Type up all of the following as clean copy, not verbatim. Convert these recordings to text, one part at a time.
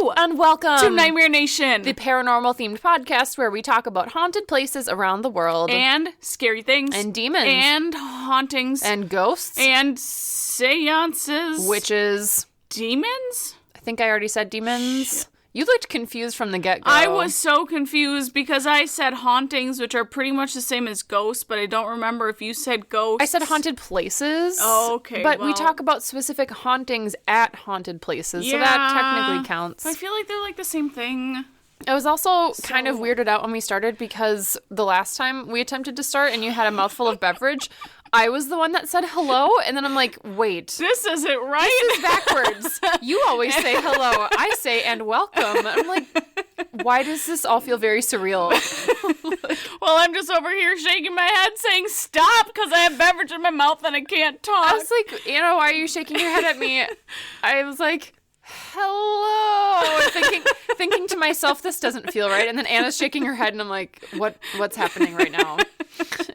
Hello! And welcome to Nightmare Nation, the paranormal-themed podcast where we talk about haunted places around the world. And scary things. And demons. And hauntings. And ghosts. And seances. Witches. Demons? I think I already said demons. You looked confused from the get-go. I was so confused because I said hauntings, which are pretty much the same as ghosts, but I don't remember if you said ghosts. I said haunted places. Oh, okay. But we talk about specific hauntings at haunted places, so that technically counts. I feel like they're like the same thing. I was also kind of weirded out when we started because the last time we attempted to start and you had a mouthful of beverage, I was the one that said hello, and then I'm like, wait. This isn't right. This is backwards. You always say hello. I say and welcome. I'm like, why does this all feel very surreal? Well, I'm just over here shaking my head saying stop because I have beverage in my mouth and I can't talk. I was like, Anna, why are you shaking your head at me? I was like, hello, thinking to myself, this doesn't feel right. And then Anna's shaking her head, and I'm like, what's happening right now?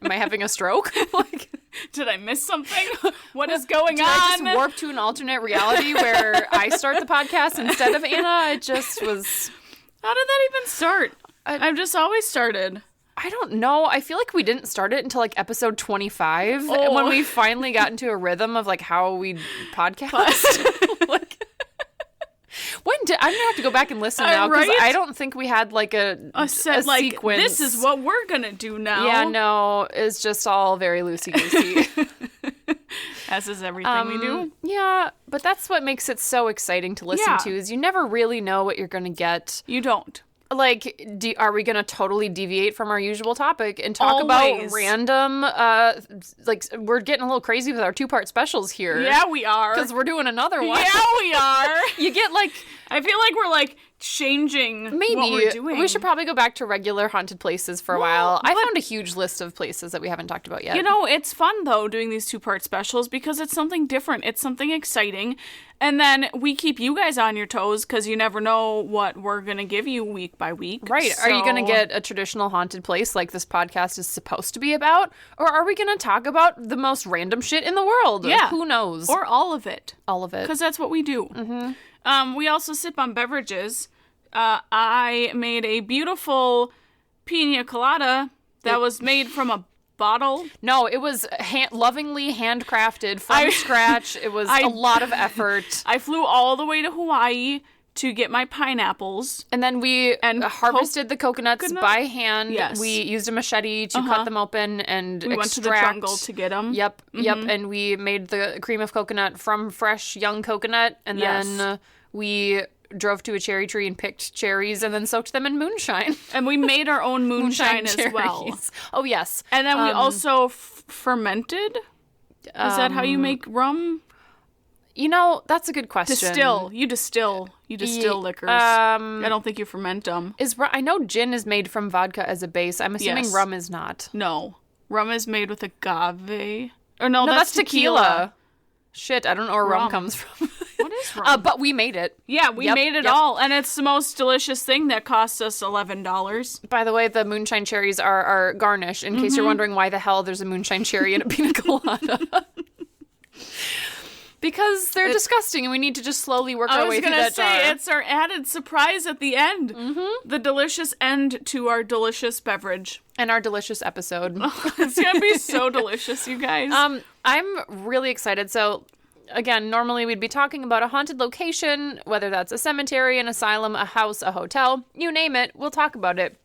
Am I having a stroke? Like, did I miss something? What is going on? Did I just warp to an alternate reality where I start the podcast instead of Anna? It just was. How did that even start? I've just always started. I don't know. I feel like we didn't start it until like episode 25, and when we finally got into a rhythm of like how we podcast. Like, I'm gonna have to go back and listen now because I don't think we had like a set, like, sequence. This is what we're gonna do now. Yeah, no, it's just all very loosey-goosey. As is everything we do. Yeah, but that's what makes it so exciting to listen to, is you never really know what you're gonna get. You don't. Like, are we going to totally deviate from our usual topic and talk about random, like, we're getting a little crazy with our 2-part specials here. Yeah, we are. Because we're doing another one. Yeah, we are. You get, like... I feel like we're, like, changing what we're doing. We should probably go back to regular haunted places for a while. I found a huge list of places that we haven't talked about yet. You know, it's fun, though, doing these 2-part specials because it's something different. It's something exciting. And then we keep you guys on your toes because you never know what we're going to give you week by week. Right. So... Are you going to get a traditional haunted place like this podcast is supposed to be about? Or are we going to talk about the most random shit in the world? Yeah. Who knows? Or all of it. All of it. Because that's what we do. Mm-hmm. We also sip on beverages. I made a beautiful pina colada that was made from a bottle. No, it was lovingly handcrafted from scratch. It was a lot of effort. I flew all the way to Hawaii to get my pineapples. And then we harvested the coconuts by hand. Yes. We used a machete to cut them open and we went to the jungle to get them. Yep, yep. And we made the cream of coconut from fresh young coconut. And then we drove to a cherry tree and picked cherries and then soaked them in moonshine. And we made our own moonshine as well. Oh, yes. And then we also fermented. Is that how you make rum? You know, that's a good question. You distill liquors. I don't think you ferment them. I know gin is made from vodka as a base. I'm assuming rum is not. No. Rum is made with agave. Or no, that's tequila. Shit, I don't know where rum comes from. What is rum? But we made it. Yeah, we made it all. And it's the most delicious thing that cost us $11. By the way, the moonshine cherries are our garnish, in case you're wondering why the hell there's a moonshine cherry in a pina colada. Because they're disgusting and we need to just slowly work our way through that jar. I was going to say, it's our added surprise at the end. Mm-hmm. The delicious end to our delicious beverage. And our delicious episode. It's going to be so delicious, you guys. I'm really excited. So, again, normally we'd be talking about a haunted location, whether that's a cemetery, an asylum, a house, a hotel, you name it, we'll talk about it.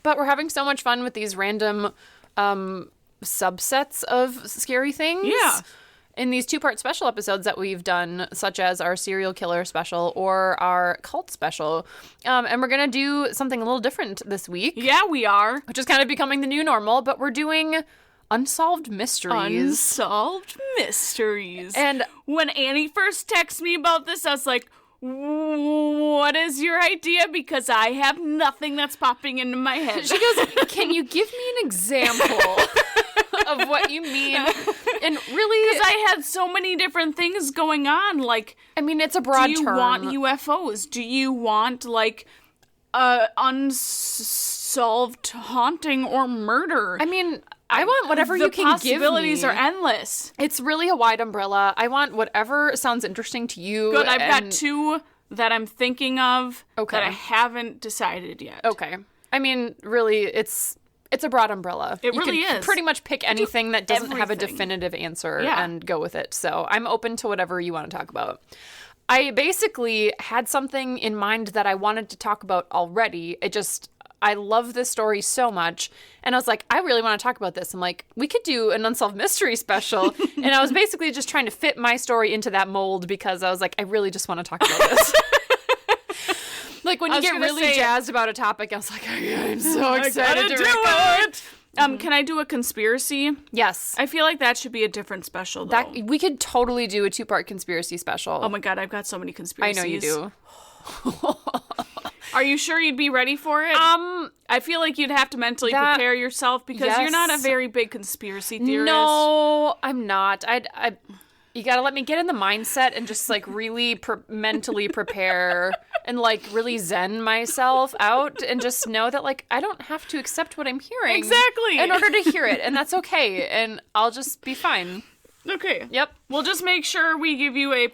But we're having so much fun with these random subsets of scary things. Yeah. In these 2-part special episodes that we've done, such as our serial killer special or our cult special. And we're going to do something a little different this week. Yeah, we are. Which is kind of becoming the new normal, but we're doing unsolved mysteries. Unsolved mysteries. And when Annie first texted me about this, I was like, what is your idea? Because I have nothing that's popping into my head. She goes, can you give me an example of what you mean? And really, because I had so many different things going on. Like, I mean, it's a broad term. Do you want UFOs? Do you want, like, unsolved haunting or murder? I mean, I want whatever you can give me. The possibilities are endless. It's really a wide umbrella. I want whatever sounds interesting to you. Good, I've got two that I'm thinking of Okay. that I haven't decided yet. Okay. I mean, really, it's a broad umbrella. It you really can is. pretty much pick anything that doesn't have a everything. definitive answer Yeah. and go with it. So I'm open to whatever you want to talk about. I basically had something in mind that I wanted to talk about already. I love this story so much. And I was like, I really want to talk about this. I'm like, we could do an Unsolved Mystery special. And I was basically just trying to fit my story into that mold because I was like, I really just want to talk about this. Like when you get really jazzed about a topic, I was like, I'm so excited to record it. Can I do a conspiracy? Yes. I feel like that should be a different special, though. That we could totally do a 2-part conspiracy special. Oh my god, I've got so many I conspiracies. know you do. Are you sure you'd be ready for it? I feel like you'd have to mentally prepare yourself because you're not a Yes. very big conspiracy theorist. No, I'm not. You gotta let me get in the mindset and just like really mentally prepare and like really zen myself out and just know that like I don't have to accept what I'm hearing Exactly. in order to hear it, and that's okay, and I'll just be fine. Okay. Yep. We'll just make sure we give you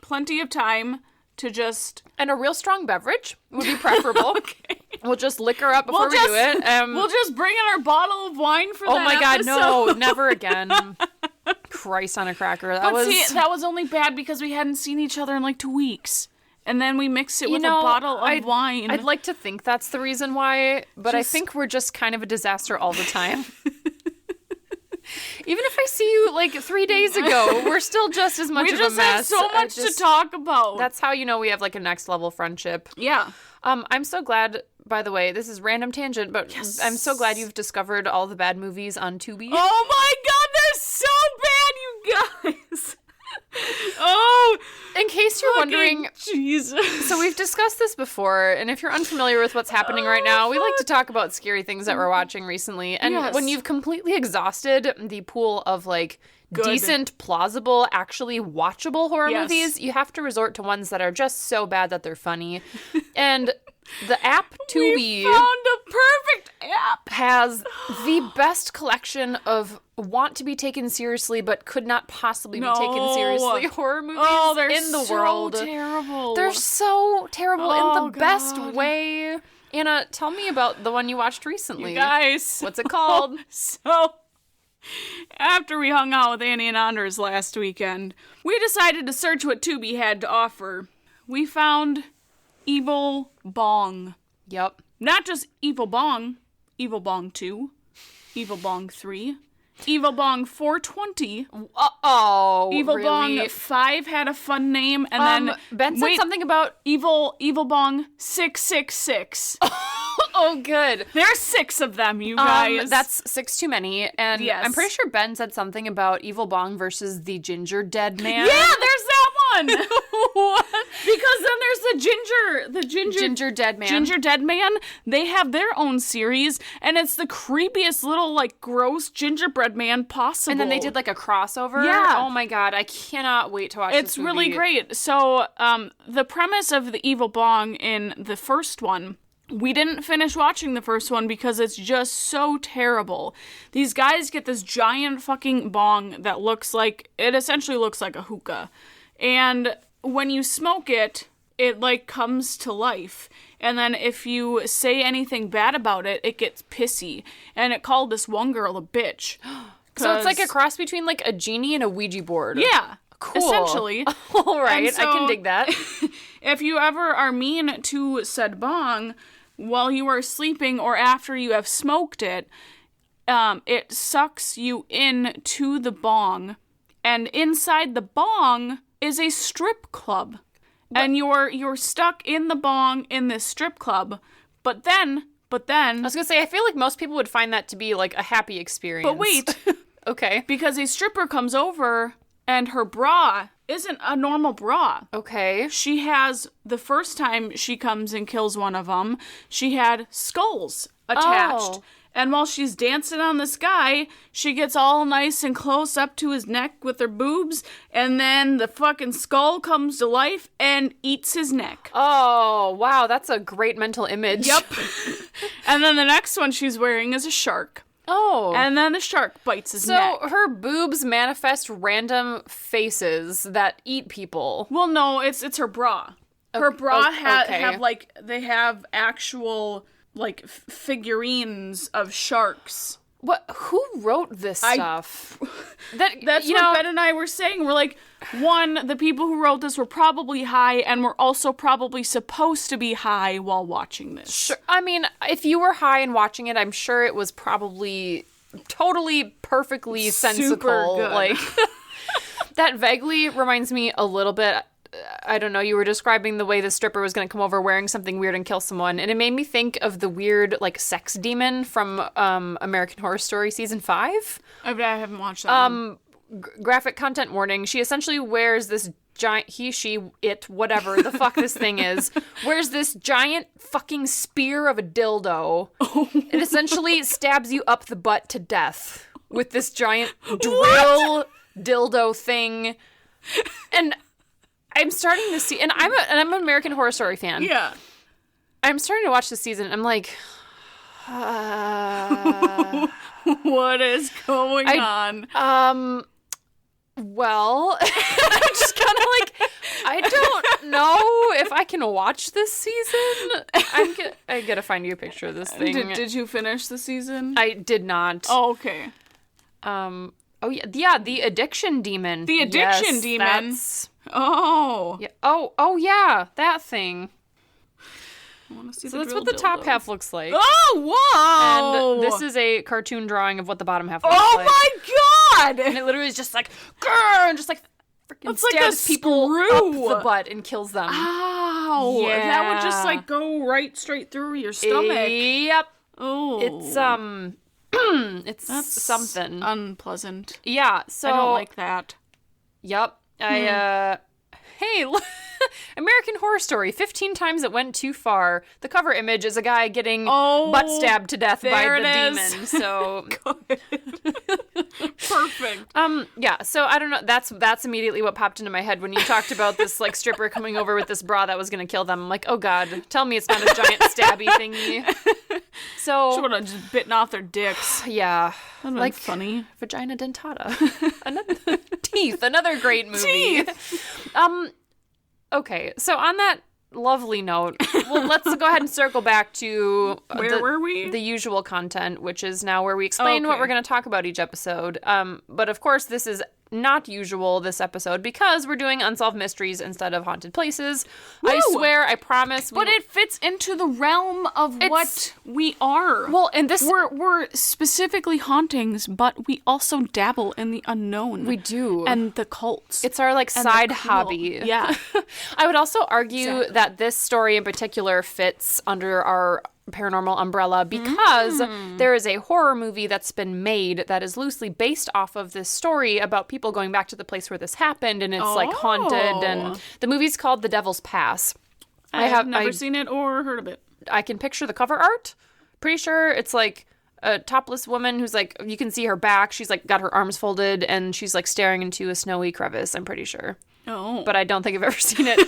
plenty of time to just... And a real strong beverage would be preferable. Okay. We'll just liquor up before we do it. We'll just bring in our bottle of wine for that Oh my god, episode. no, never again. Christ on a cracker. That was only bad because we hadn't seen each other in like 2 weeks. And then we mixed it with a bottle of wine. I'd like to think that's the reason why, but I think we're just kind of a disaster all the time. Even if I see you like 3 days ago, we're still just as much of a mess. We just have so much to talk about. That's how you know we have like a next level friendship. Yeah. I'm so glad, by the way, this is random tangent, but I'm so glad you've discovered all the bad movies on Tubi. Oh my god, they're so bad, you guys. Oh, in case you're wondering, Jesus. So we've discussed this before, and if you're unfamiliar with what's happening right now, we like to talk about scary things that we're watching recently. And when you've completely exhausted the pool of like decent, plausible, actually watchable horror movies, you have to resort to ones that are just so bad that they're funny. And the app Tubi We found a perfect app. has the best collection of want to be taken seriously but could not possibly be taken seriously horror movies in the world. Terrible. They're so terrible in the best God. way. Anna, tell me about the one you watched recently. You guys. What's it called? So, after we hung out with Annie and Anders last weekend, we decided to search what Tubi had to offer. We found Evil Bong. Yep. Not just Evil Bong 2, Evil Bong 3, Evil Bong 420. Uh-oh. Evil really? Bong 5 had a fun name, and then Ben said something about Evil Bong 666. oh, good. There's 6 of them, you guys. That's 6 too many. And Yes. I'm pretty sure Ben said something about Evil Bong versus the Ginger Dead Man. Yeah, there's that one. What? Because then there's the Ginger Dead Man. Ginger Dead Man. They have their own series, and it's the creepiest little like gross gingerbread man possible. And then they did like a crossover. Yeah. Oh my god, I cannot wait to watch this It's movie. really great. So, the premise of the Evil Bong in the first one, we didn't finish watching the first one because it's just so terrible. These guys get this giant fucking bong that essentially looks like a hookah. And when you smoke it, it like comes to life. And then if you say anything bad about it, it gets pissy. And it called this one girl a bitch. So it's like a cross between like a genie and a Ouija board. Yeah. Cool. Essentially. All right, So, I can dig that. If you ever are mean to said bong while you are sleeping or after you have smoked it, it sucks you in to the bong. And inside the bong is a strip club. What? And you're stuck in the bong in this strip club. But then I was gonna say, I feel like most people would find that to be like a happy experience. But wait. Okay. Because a stripper comes over and her bra isn't a normal bra. Okay. She has, the first time she comes and kills one of them, she had skulls attached. Oh. And while she's dancing on this guy, she gets all nice and close up to his neck with her boobs, and then the fucking skull comes to life and eats his neck. Oh, wow, that's a great mental image. Yep. And then the next one she's wearing is a shark. Oh. And then the shark bites his neck. So her boobs manifest random faces that eat people. Well, no, it's her bra. Her bra okay. have like, they have actual like figurines of sharks. What? Who wrote this stuff? That's what Ben and I were saying. We're like, one, the people who wrote this were probably high, and were also probably supposed to be high while watching this. Sure. I mean, if you were high and watching it, I'm sure it was probably totally perfectly sensible. Super good. Like that vaguely reminds me a little bit. I don't know, you were describing the way the stripper was going to come over wearing something weird and kill someone, and it made me think of the weird, like, sex demon from American Horror Story Season 5. I haven't watched that one. Graphic content warning. She essentially wears this giant, whatever the fuck this thing is, wears this giant fucking spear of a dildo. It essentially stabs you up the butt to death with this giant drill dildo thing. And I'm starting to see, and I'm an American Horror Story fan. Yeah. I'm starting to watch this season, and I'm like, what is going on? Well, I'm just kind of like, I don't know if I can watch this season. I gotta find you a picture of this thing. Did you finish the season? I did not. Oh, okay. Oh yeah, the addiction demon. The addiction demon. Oh. Yeah. Oh yeah, that thing. I want to see so that's what the top half looks like. Oh, whoa! And this is a cartoon drawing of what the bottom half looks like. Oh my god! And it literally is just like, grrr, and just like freaking stabs people up the butt and kills them. Ow! Yeah. That would just like go right straight through your stomach. Yep. Oh. It's That's something unpleasant. Yeah. So I don't like that. Yep. Hey, American Horror Story, 15 times it went too far. The cover image is a guy getting butt stabbed to death by the demon. So perfect. Yeah, so I don't know. That's immediately what popped into my head when you talked about this like stripper coming over with this bra that was gonna kill them. I'm like, oh god, tell me it's not a giant stabby thingy. So she would have just bitten off their dicks. Yeah. Like funny. Vagina dentata. Another great movie. Teeth. Okay, so on that lovely note, well, let's go ahead and circle back to where were we? The usual content, which is now where we explain what we're going to talk about each episode. But of course, this is not usual this episode because we're doing unsolved mysteries instead of haunted places. Woo! I swear, I promise. But it fits into the realm of what we are. Well, and this we're specifically hauntings, but we also dabble in the unknown. We do, and the cults. It's our like side hobby. Yeah. I would also argue that this story in particular fits under our paranormal umbrella because there is a horror movie that's been made that is loosely based off of this story about people going back to the place where this happened, and it's like haunted, and the movie's called The Devil's Pass. I have never seen it or heard of it. I can picture the cover art. Pretty sure it's like a topless woman who's like, you can see her back. She's like got her arms folded and she's like staring into a snowy crevice, I'm pretty sure. Oh. But I don't think I've ever seen it.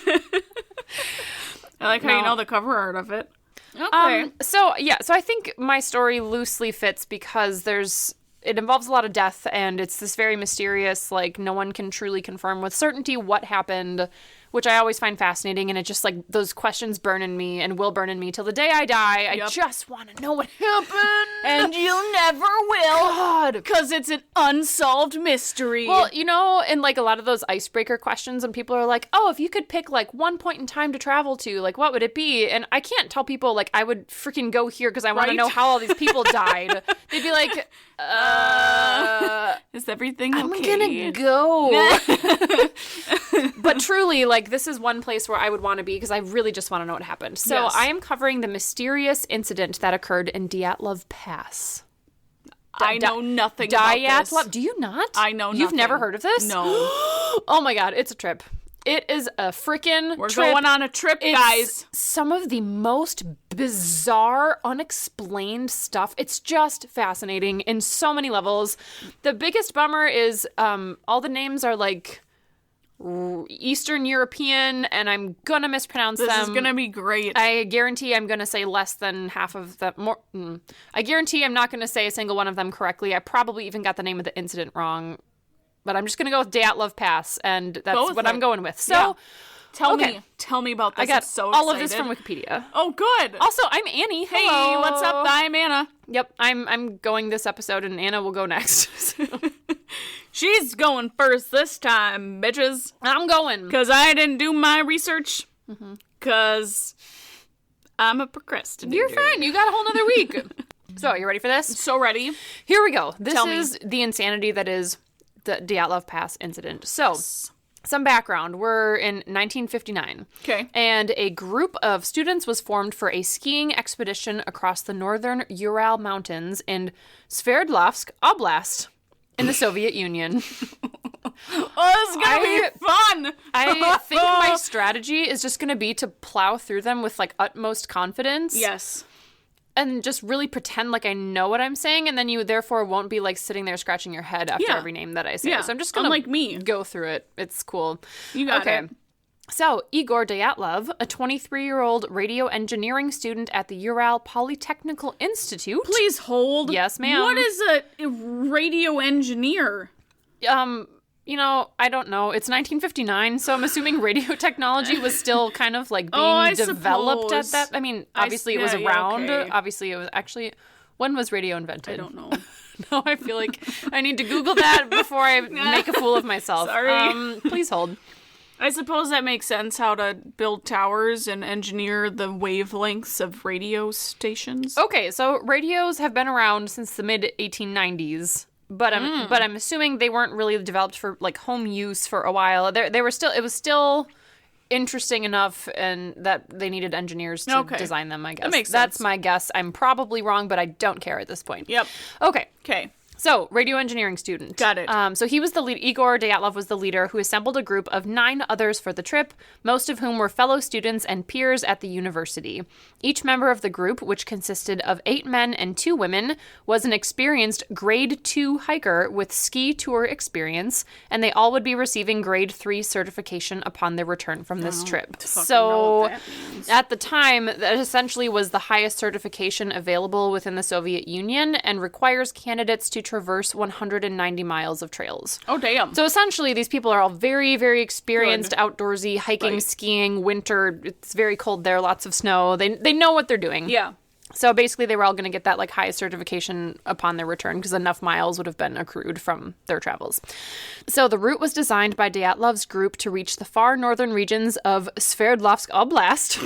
I like how you know the cover art of it. Okay. So I think my story loosely fits because it involves a lot of death, and it's this very mysterious, like, no one can truly confirm with certainty what happened, which I always find fascinating, and it just, like, those questions burn in me and will burn in me till the day I die. Yep. I just want to know what happened. And you never will. God. Because it's an unsolved mystery. Well, you know, in, like, a lot of those icebreaker questions, when people are like, oh, if you could pick, like, one point in time to travel to, like, what would it be? And I can't tell people, like, I would freaking go here because I want to know how all these people died. They'd be like, is everything okay? I'm gonna go. But truly, like, this is one place where I would want to be because I really just want to know what happened. So I am covering the mysterious incident that occurred in Dyatlov Pass. I know nothing about this. Do you not? I know nothing. You've never heard of this? No. Oh my god, it's a trip. It is a freaking We're going on a trip, guys. Some of the most bizarre, unexplained stuff. It's just fascinating in so many levels. The biggest bummer is all the names are like Eastern European, and I'm gonna mispronounce them. This is gonna be great. I guarantee I'm gonna say less than half of them. I guarantee I'm not gonna say a single one of them correctly. I probably even got the name of the incident wrong. But I'm just going to go with Dyatlov Pass, and that's what I'm going with. So Tell me about this. I got I'm so all excited. of this from Wikipedia. Oh, good. Also, I'm Annie. Hey, Hello. what's up? I'm Anna. Yep, I'm going this episode, and Anna will go next. She's going first this time, bitches. I'm going. Because I didn't do my research. Because I'm a procrastinator. You're fine. You got a whole nother week. So, you ready for this? So ready. Here we go. This Tell me. is the insanity that is the Dyatlov Pass incident. So, some background. We're in 1959. Okay. And a group of students was formed for a skiing expedition across the northern Ural Mountains in Sverdlovsk Oblast in the Soviet Union. Oh, this is going to be fun. I think my strategy is just going to be to plow through them with, like, utmost confidence. Yes. And just really pretend like I know what I'm saying, and then you therefore won't be, like, sitting there scratching your head after every name that I say. Yeah. So I'm just going to go through it. It's cool. You got it. So, Igor Dyatlov, a 23-year-old radio engineering student at the Ural Polytechnical Institute. Please hold. Yes, ma'am. What is a radio engineer? You know, I don't know. It's 1959, so I'm assuming radio technology was still kind of like being developed at that. I mean, obviously it was around. Okay. Obviously it was actually. When was radio invented? I don't know. No, I feel like I need to Google that before I make a fool of myself. Sorry. Please hold. I suppose that makes sense, how to build towers and engineer the wavelengths of radio stations. Okay, so radios have been around since the mid 1890s. But I'm assuming they weren't really developed for, like, home use for a while. They were still, it was still interesting enough, and that they needed engineers to design them, I guess. That makes sense. That's my guess. I'm probably wrong, but I don't care at this point. Yep. Okay. Okay. So, radio engineering student. Got it. So he was the lead. Igor Dyatlov was the leader who assembled a group of 9 others for the trip, most of whom were fellow students and peers at the university. Each member of the group, which consisted of 8 men and 2 women, was an experienced Grade 2 hiker with ski tour experience, and they all would be receiving Grade 3 certification upon their return from this trip. So, at the time, that essentially was the highest certification available within the Soviet Union and requires candidates to traverse 190 miles of trails. Oh, damn. So essentially, these people are all very, very experienced outdoorsy, hiking, skiing, winter. It's very cold there, lots of snow. They know what they're doing. Yeah. So basically, they were all going to get that, like, highest certification upon their return because enough miles would have been accrued from their travels. So the route was designed by Dyatlov's group to reach the far northern regions of Sverdlovsk Oblast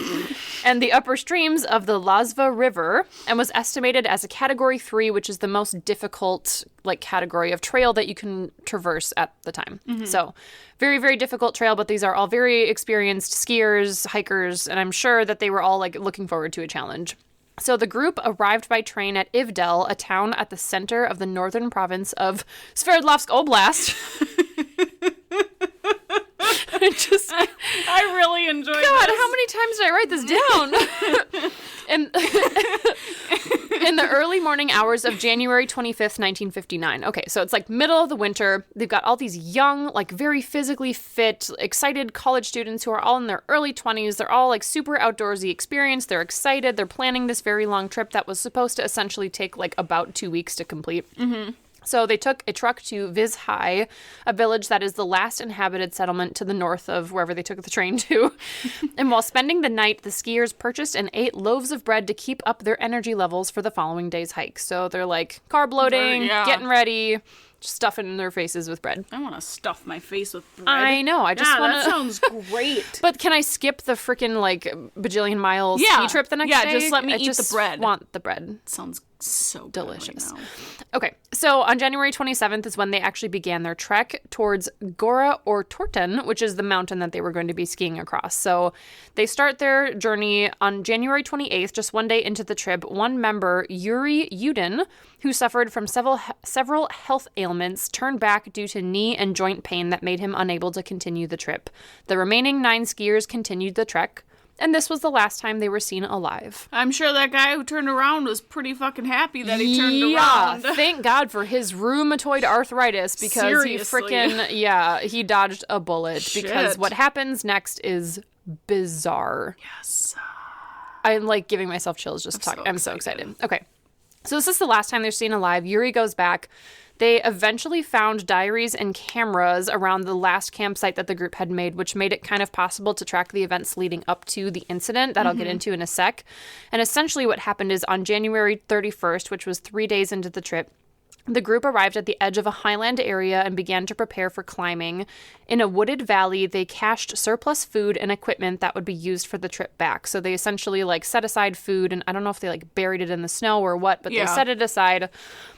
and the upper streams of the Lazva River, and was estimated as a Category 3, which is the most difficult, like, category of trail that you can traverse at the time. So very, very difficult trail, but these are all very experienced skiers, hikers, and I'm sure that they were all, like, looking forward to a challenge. So the group arrived by train at Ivdel, a town at the center of the northern province of Sverdlovsk Oblast. I really enjoy this. God, how many times did I write this down? In the early morning hours of January 25th, 1959. Okay, so it's like middle of the winter. They've got all these young, like, very physically fit, excited college students who are all in their early 20s. They're all, like, super outdoorsy experienced. They're excited. They're planning this very long trip that was supposed to essentially take, like, about 2 weeks to complete. So they took a truck to Vizhai, a village that is the last inhabited settlement to the north of wherever they took the train to. And while spending the night, the skiers purchased and ate loaves of bread to keep up their energy levels for the following day's hike. So they're, like, carb loading, getting ready, just stuffing their faces with bread. I want to stuff my face with bread. I know. I just want to. That sounds great. But can I skip the freaking, like, bajillion mile ski trip the next day? Yeah, just let me eat the bread. I want the bread. Sounds so delicious. Right now. Okay, so on January 27th is when they actually began their trek towards Gora or Torten, which is the mountain that they were going to be skiing across. So they start their journey on January 28th, just one day into the trip. One member, Yuri Yudin, who suffered from several health ailments, turned back due to knee and joint pain that made him unable to continue the trip. The remaining 9 skiers continued the trek, and this was the last time they were seen alive. I'm sure that guy who turned around was pretty fucking happy that he turned around. Thank God for his rheumatoid arthritis, because he dodged a bullet. Shit. Because what happens next is bizarre. Yes. I'm, like, giving myself chills just talking. I'm so excited. Okay. So this is the last time they're seen alive. Yuri goes back. They eventually found diaries and cameras around the last campsite that the group had made, which made it kind of possible to track the events leading up to the incident that I'll get into in a sec. And essentially what happened is on January 31st, which was 3 days into the trip, the group arrived at the edge of a highland area and began to prepare for climbing. In a wooded valley, they cached surplus food and equipment that would be used for the trip back. So they essentially set aside food, and I don't know if they buried it in the snow or what, but they set it aside.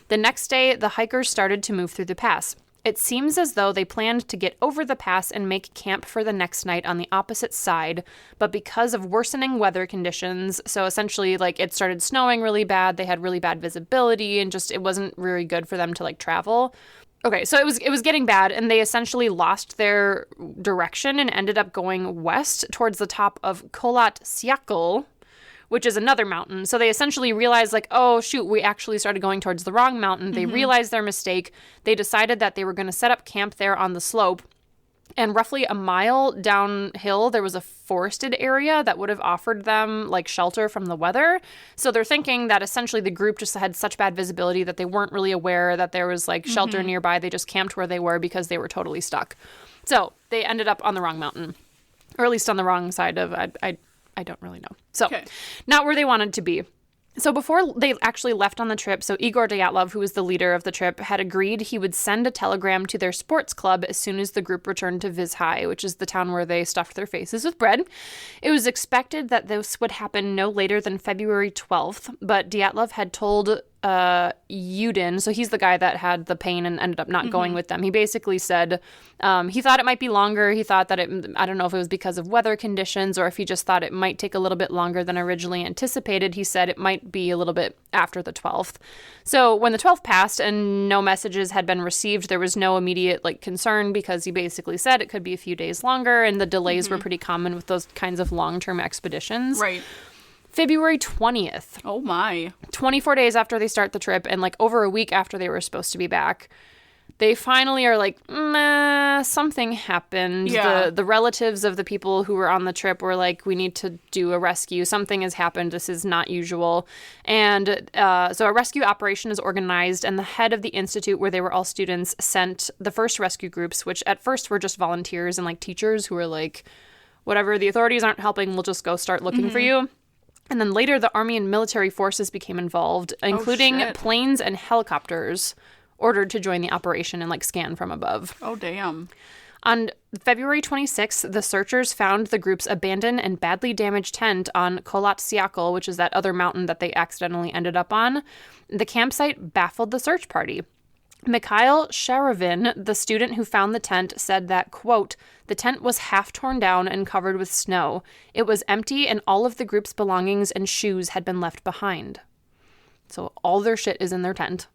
The next day, the hikers started to move through the pass. It seems as though they planned to get over the pass and make camp for the next night on the opposite side, but because of worsening weather conditions, so essentially it started snowing really bad, they had really bad visibility, and just it wasn't really good for them to travel. Okay, so it was getting bad, and they essentially lost their direction and ended up going west towards the top of Kholat Syakhl, which is another mountain. So they essentially realized, oh, shoot, we actually started going towards the wrong mountain. They realized their mistake. They decided that they were going to set up camp there on the slope. And roughly a mile downhill, there was a forested area that would have offered them, shelter from the weather. So they're thinking that essentially the group just had such bad visibility that they weren't really aware that there was, shelter nearby. They just camped where they were because they were totally stuck. So they ended up on the wrong mountain. Or at least on the wrong side of, I don't really know. So, not where they wanted to be. So before they actually left on the trip, so Igor Dyatlov, who was the leader of the trip, had agreed he would send a telegram to their sports club as soon as the group returned to Vizhai, which is the town where they stuffed their faces with bread. It was expected that this would happen no later than February 12th, but Dyatlov had told Yudin, so he's the guy that had the pain and ended up not going with them. He basically said he thought it might be longer. He thought that I don't know if it was because of weather conditions or if he just thought it might take a little bit longer than originally anticipated. He said it might be a little bit after the 12th. So when the 12th passed and no messages had been received, there was no immediate concern because he basically said it could be a few days longer, and the delays were pretty common with those kinds of long-term expeditions. Right. February 20th. Oh, my. 24 days after they start the trip and over a week after they were supposed to be back, they finally are something happened. Yeah. The relatives of the people who were on the trip were we need to do a rescue. Something has happened. This is not usual. And so a rescue operation is organized, and the head of the institute, where they were all students, sent the first rescue groups, which at first were just volunteers and teachers who were whatever, the authorities aren't helping, we'll just go start looking for you. And then later, the army and military forces became involved, including planes and helicopters ordered to join the operation and scan from above. Oh, damn. On February 26th, the searchers found the group's abandoned and badly damaged tent on Kholat Syakhl, which is that other mountain that they accidentally ended up on. The campsite baffled the search party. Mikhail Sharavin, the student who found the tent, said that, quote, "The tent was half torn down and covered with snow. It was empty and all of the group's belongings and shoes had been left behind." So all their shit is in their tent.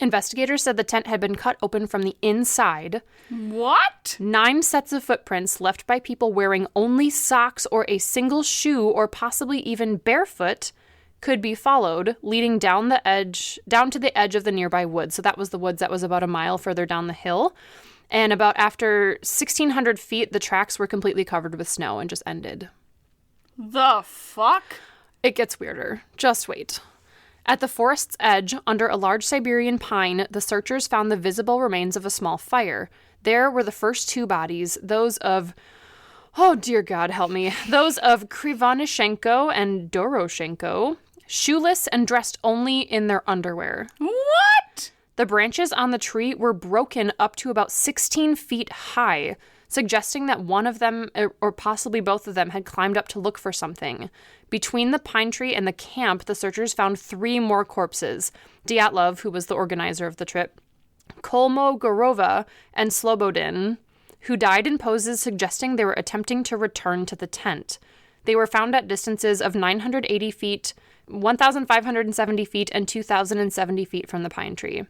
Investigators said the tent had been cut open from the inside. What? 9 sets of footprints left by people wearing only socks or a single shoe or possibly even barefoot could be followed, leading down to the edge of the nearby woods. So that was the woods that was about a mile further down the hill. And about after 1,600 feet, the tracks were completely covered with snow and just ended. The fuck? It gets weirder. Just wait. At the forest's edge, under a large Siberian pine, the searchers found the visible remains of a small fire. There were the first 2 bodies, those of... oh, dear God, help me. Those of Krivonishenko and Doroshenko, shoeless and dressed only in their underwear. What? The branches on the tree were broken up to about 16 feet high, suggesting that one of them, or possibly both of them, had climbed up to look for something. Between the pine tree and the camp, the searchers found 3 more corpses. Dyatlov, who was the organizer of the trip, Kolmogorova, and Slobodin, who died in poses suggesting they were attempting to return to the tent. They were found at distances of 980 feet, 1,570 feet, and 2,070 feet from the pine tree.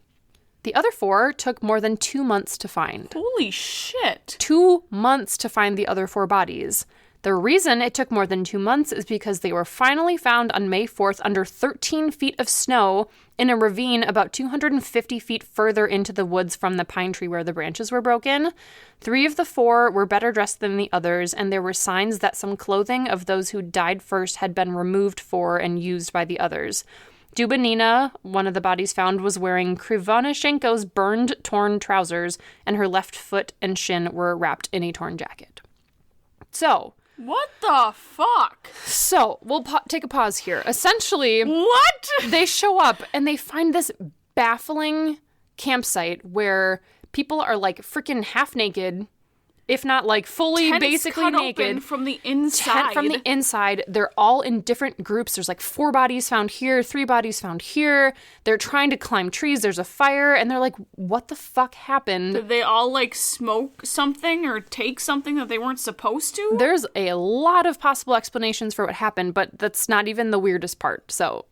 The other 4 took more than 2 months to find. Holy shit. 2 months to find the other 4 bodies. The reason it took more than 2 months is because they were finally found on May 4th under 13 feet of snow in a ravine about 250 feet further into the woods from the pine tree where the branches were broken. 3 of the 4 were better dressed than the others, and there were signs that some clothing of those who died first had been removed for and used by the others. Dubinina, one of the bodies found, was wearing Krivonishenko's burned, torn trousers, and her left foot and shin were wrapped in a torn jacket. So... What the fuck? So, we'll take a pause here. Essentially... What? They show up and they find this baffling campsite where people are, like, freaking half naked... If not, like, fully, Tents basically cut naked. Open from the inside. Tent from the inside. They're all in different groups. There's, like, 4 bodies found here, 3 bodies found here. They're trying to climb trees. There's a fire. And they're like, what the fuck happened? Did they all, like, smoke something or take something that they weren't supposed to? There's a lot of possible explanations for what happened, but that's not even the weirdest part. So...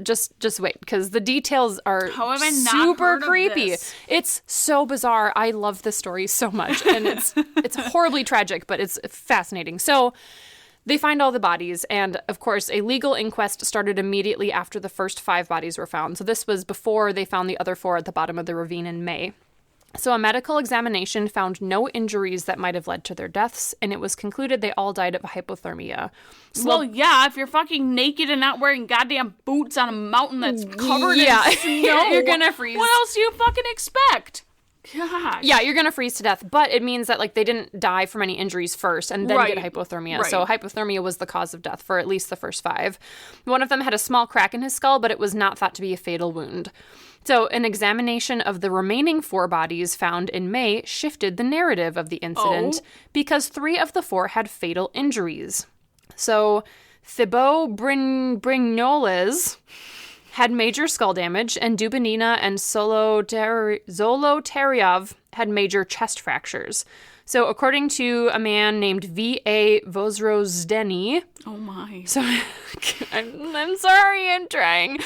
Just wait, because the details are super creepy. It's so bizarre. I love this story so much, and it's horribly tragic, but it's fascinating. So they find all the bodies, and of course, a legal inquest started immediately after the first 5 bodies were found. So this was before they found the other 4 at the bottom of the ravine in May. So a medical examination found no injuries that might have led to their deaths, and it was concluded they all died of hypothermia. Well, yeah, if you're fucking naked and not wearing goddamn boots on a mountain that's covered in snow, you're gonna freeze. What else do you fucking expect? Gosh. Yeah, you're gonna freeze to death, but it means that, like, they didn't die from any injuries first and then get hypothermia. Right. So hypothermia was the cause of death for at least the first 5. One of them had a small crack in his skull, but it was not thought to be a fatal wound. So an examination of the remaining 4 bodies found in May shifted the narrative of the incident because 3 of the 4 had fatal injuries. So Thibaut Brignoles had major skull damage, and Dubinina and Zolotaryov had major chest fractures. So according to a man named V.A. Vozrozdeny... Oh my. So I'm sorry, I'm trying.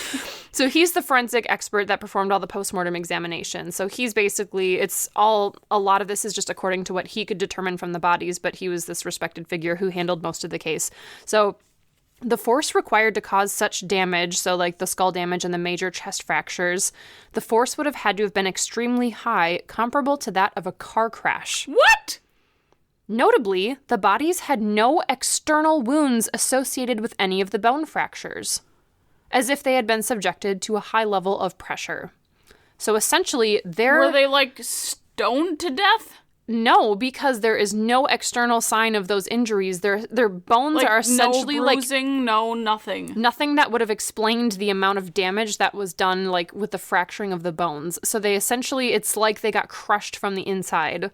So he's the forensic expert that performed all the postmortem examinations. So he's basically, a lot of this is just according to what he could determine from the bodies, but he was this respected figure who handled most of the case. So the force required to cause such damage, so like the skull damage and the major chest fractures, the force would have had to have been extremely high, comparable to that of a car crash. What? Notably, the bodies had no external wounds associated with any of the bone fractures, as if they had been subjected to a high level of pressure. So essentially, Were they, like, stoned to death? No, because there is no external sign of those injuries. Their bones Like, are essentially no bruising, no nothing. Nothing that would have explained the amount of damage that was done, like, with the fracturing of the bones. So they essentially, it's like they got crushed from the inside.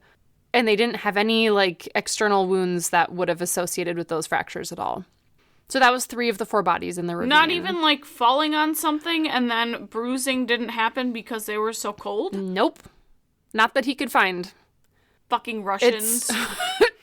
And they didn't have any, like, external wounds that would have associated with those fractures at all. So that was 3 of the 4 bodies in the ravine. Not even, like, falling on something and then bruising didn't happen because they were so cold? Nope. Not that he could find. Fucking Russians.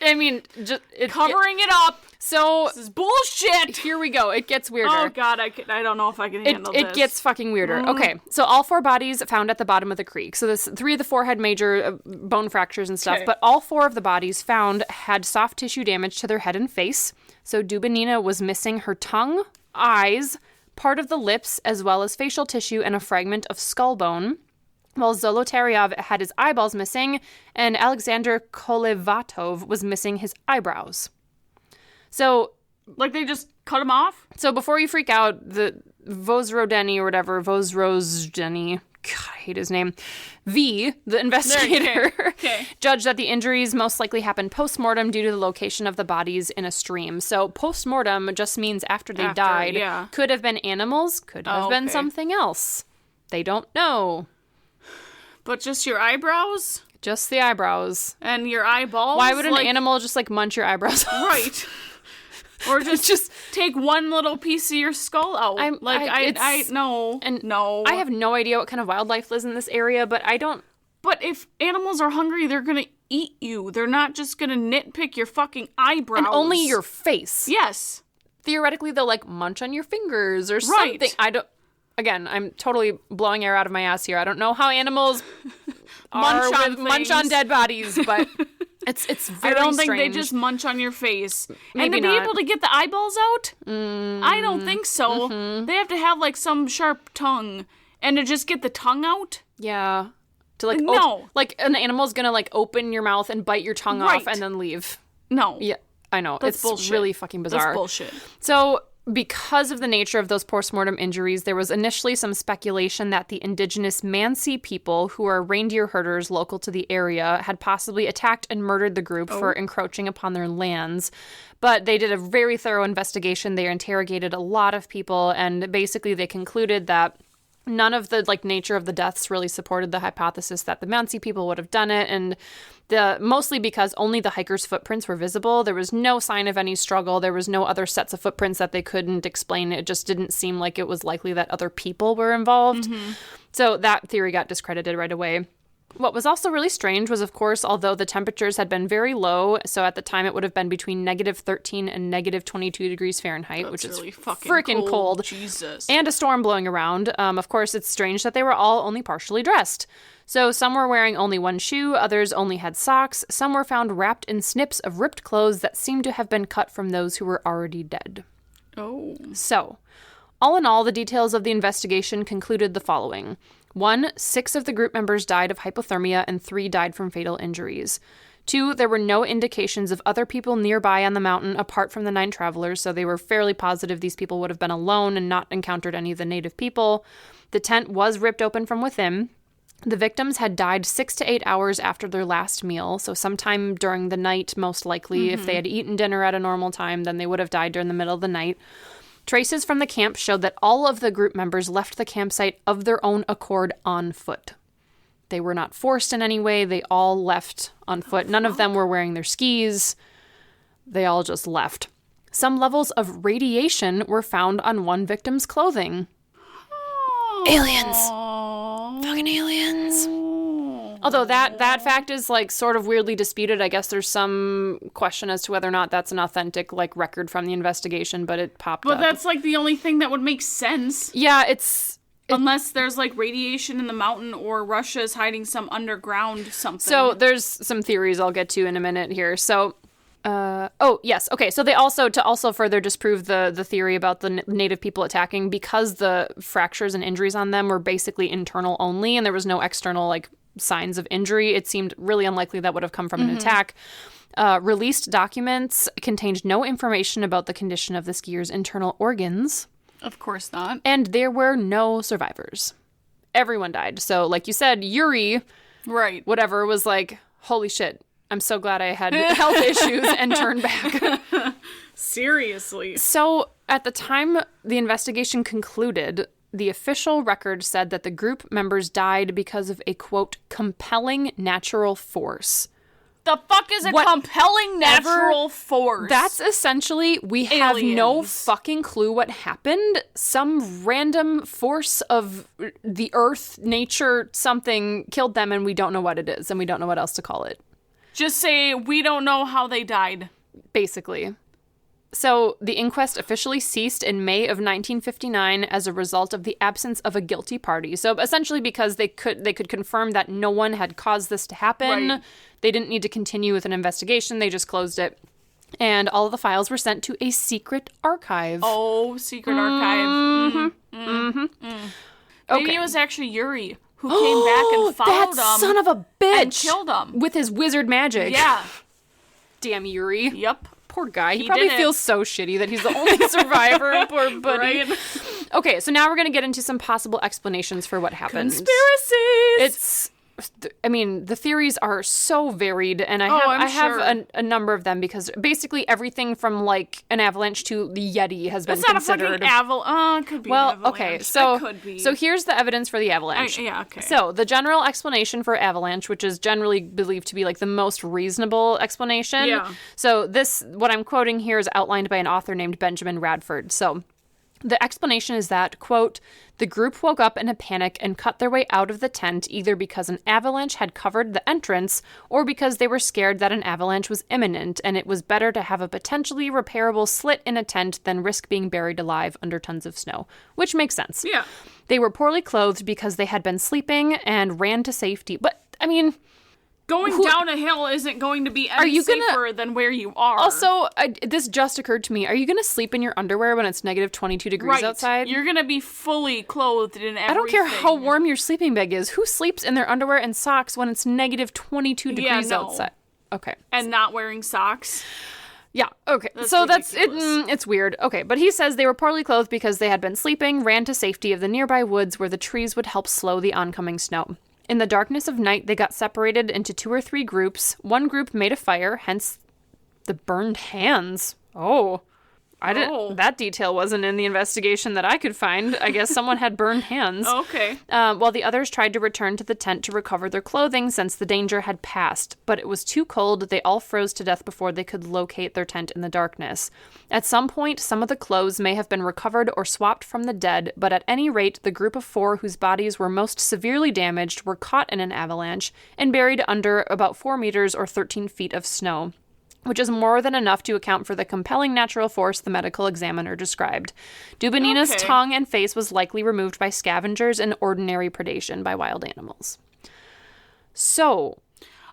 I mean, just... Covering it up. So... This is bullshit. Here we go. It gets weirder. Oh, God. I don't know if I can handle this. It gets fucking weirder. Okay. So all 4 bodies found at the bottom of the creek. So 3 of the 4 had major bone fractures and stuff. Okay. But all 4 of the bodies found had soft tissue damage to their head and face. So Dubinina was missing her tongue, eyes, part of the lips, as well as facial tissue and a fragment of skull bone. While Zolotaryov had his eyeballs missing, and Alexander Kolevatov was missing his eyebrows. So... Like, they just cut him off? So before you freak out, the Vozrozdeny or whatever, Vozrozdeny, God, I hate his name, V, the investigator, judged that the injuries most likely happened post-mortem due to the location of the bodies in a stream. So post-mortem just means after they died. Yeah. Could have been animals, could have been something else. They don't know. But just your eyebrows? Just the eyebrows. And your eyeballs? Why would an animal just, like, munch your eyebrows off? Right. Or just take one little piece of your skull out. No. I have no idea what kind of wildlife lives in this area, but I don't... But if animals are hungry, they're gonna eat you. They're not just gonna nitpick your fucking eyebrows. And only your face. Yes. Theoretically, they'll, like, munch on your fingers or something. I don't... Again, I'm totally blowing air out of my ass here. I don't know how animals munch on dead bodies, but it's very strange. I don't think they just munch on your face. Maybe and to not. be able to get the eyeballs out, I don't think so. Mm-hmm. They have to have, like, some sharp tongue. And to just get the tongue out? Yeah. To, like, no. Like, an animal's gonna, like, open your mouth and bite your tongue off and then leave. No. Yeah, I know. That's it's bullshit. Really fucking bizarre. That's bullshit. So... because of the nature of those postmortem injuries, there was initially some speculation that the indigenous Mansi people, who are reindeer herders local to the area, had possibly attacked and murdered the group for encroaching upon their lands. But they did a very thorough investigation. They interrogated a lot of people, and basically they concluded that none of the nature of the deaths really supported the hypothesis that the Mansi people would have done it, and mostly because only the hikers' footprints were visible. There was no sign of any struggle. There was no other sets of footprints that they couldn't explain. It just didn't seem like it was likely that other people were involved. Mm-hmm. So that theory got discredited right away. What was also really strange was, of course, although the temperatures had been very low, so at the time it would have been between -13 and -22 degrees Fahrenheit, That's which is really fucking freaking cold. Jesus. And a storm blowing around. Of course, it's strange that they were all only partially dressed. So some were wearing only one shoe, others only had socks, some were found wrapped in snips of ripped clothes that seemed to have been cut from those who were already dead. Oh. So, all in all, the details of the investigation concluded the following. 1, 6 of the group members died of hypothermia and 3 died from fatal injuries. 2, there were no indications of other people nearby on the mountain apart from the 9 travelers, so they were fairly positive these people would have been alone and not encountered any of the native people. The tent was ripped open from within. The victims had died 6 to 8 hours after their last meal, so sometime during the night, most likely. If they had eaten dinner at a normal time, then they would have died during the middle of the night. Traces from the camp showed that all of the group members left the campsite of their own accord on foot. They were not forced in any way. They all left on foot. None of them were wearing their skis. They all just left. Some levels of radiation were found on one victim's clothing. Aliens. Fucking aliens. Although that fact is sort of weirdly disputed. I guess there's some question as to whether or not that's an authentic record from the investigation, but it popped up. But that's the only thing that would make sense. Yeah, unless there's radiation in the mountain or Russia's hiding some underground something. So there's some theories I'll get to in a minute here. So yes. Okay. So they also further disprove the theory about the native people attacking, because the fractures and injuries on them were basically internal only, and there was no external signs of injury. It seemed really unlikely that would have come from an attack. Released documents contained no information about the condition of the skiers' internal organs. Of course not. And there were no survivors. Everyone died. So, like you said, Yuri, right, whatever, was holy shit, I'm so glad I had health issues and turned back. Seriously. So, at the time the investigation concluded, the official record said that the group members died because of a, quote, compelling natural force. The fuck is a compelling natural force? That's essentially, we have no fucking clue what happened. Some random force of the earth, nature, something killed them, and we don't know what it is, and we don't know what else to call it. Just say, we don't know how they died. Basically. So the inquest officially ceased in May of 1959 as a result of the absence of a guilty party. So essentially because they could confirm that no one had caused this to happen. Right. They didn't need to continue with an investigation. They just closed it. And all of the files were sent to a secret archive. Oh, secret archive. Mm-hmm. Mm-hmm. Mm. Okay. Maybe it was actually Yuri who came back and followed him. That son of a bitch! And killed him. With his wizard magic. Yeah. Damn Yuri. Yep. Poor guy. He probably feels so shitty that he's the only survivor. Poor buddy. Right? Okay, so now we're going to get into some possible explanations for what happened. Conspiracies! The theories are so varied, and I have a number of them, because basically everything from an avalanche to the Yeti has been considered. It's not a fucking avalanche. Could be an avalanche. Okay, could be. So here's the evidence for the avalanche. Yeah, okay. So the general explanation for avalanche, which is generally believed to be the most reasonable explanation. Yeah. So what I'm quoting here is outlined by an author named Benjamin Radford. So the explanation is that, quote, the group woke up in a panic and cut their way out of the tent either because an avalanche had covered the entrance or because they were scared that an avalanche was imminent and it was better to have a potentially repairable slit in a tent than risk being buried alive under tons of snow, which makes sense. Yeah. They were poorly clothed because they had been sleeping and ran to safety. But, going down a hill isn't going to be any safer than where you are. Also, this just occurred to me. Are you going to sleep in your underwear when it's negative 22 degrees outside? You're going to be fully clothed in everything. I don't care how warm your sleeping bag is. Who sleeps in their underwear and socks when it's negative 22 degrees outside? Okay. And not wearing socks? Yeah, okay. It's weird. Okay, but he says they were poorly clothed because they had been sleeping, ran to safety of the nearby woods where the trees would help slow the oncoming snow. In the darkness of night, they got separated into 2 or 3 groups. One group made a fire, hence the burned hands. Oh. That detail wasn't in the investigation that I could find. I guess someone had burned hands. Okay. While the others tried to return to the tent to recover their clothing since the danger had passed. But it was too cold. They all froze to death before they could locate their tent in the darkness. At some point, some of the clothes may have been recovered or swapped from the dead, but at any rate, the group of 4 whose bodies were most severely damaged were caught in an avalanche and buried under about 4 meters or 13 feet of snow, which is more than enough to account for the compelling natural force the medical examiner described. Dubinina's tongue and face was likely removed by scavengers and ordinary predation by wild animals. So...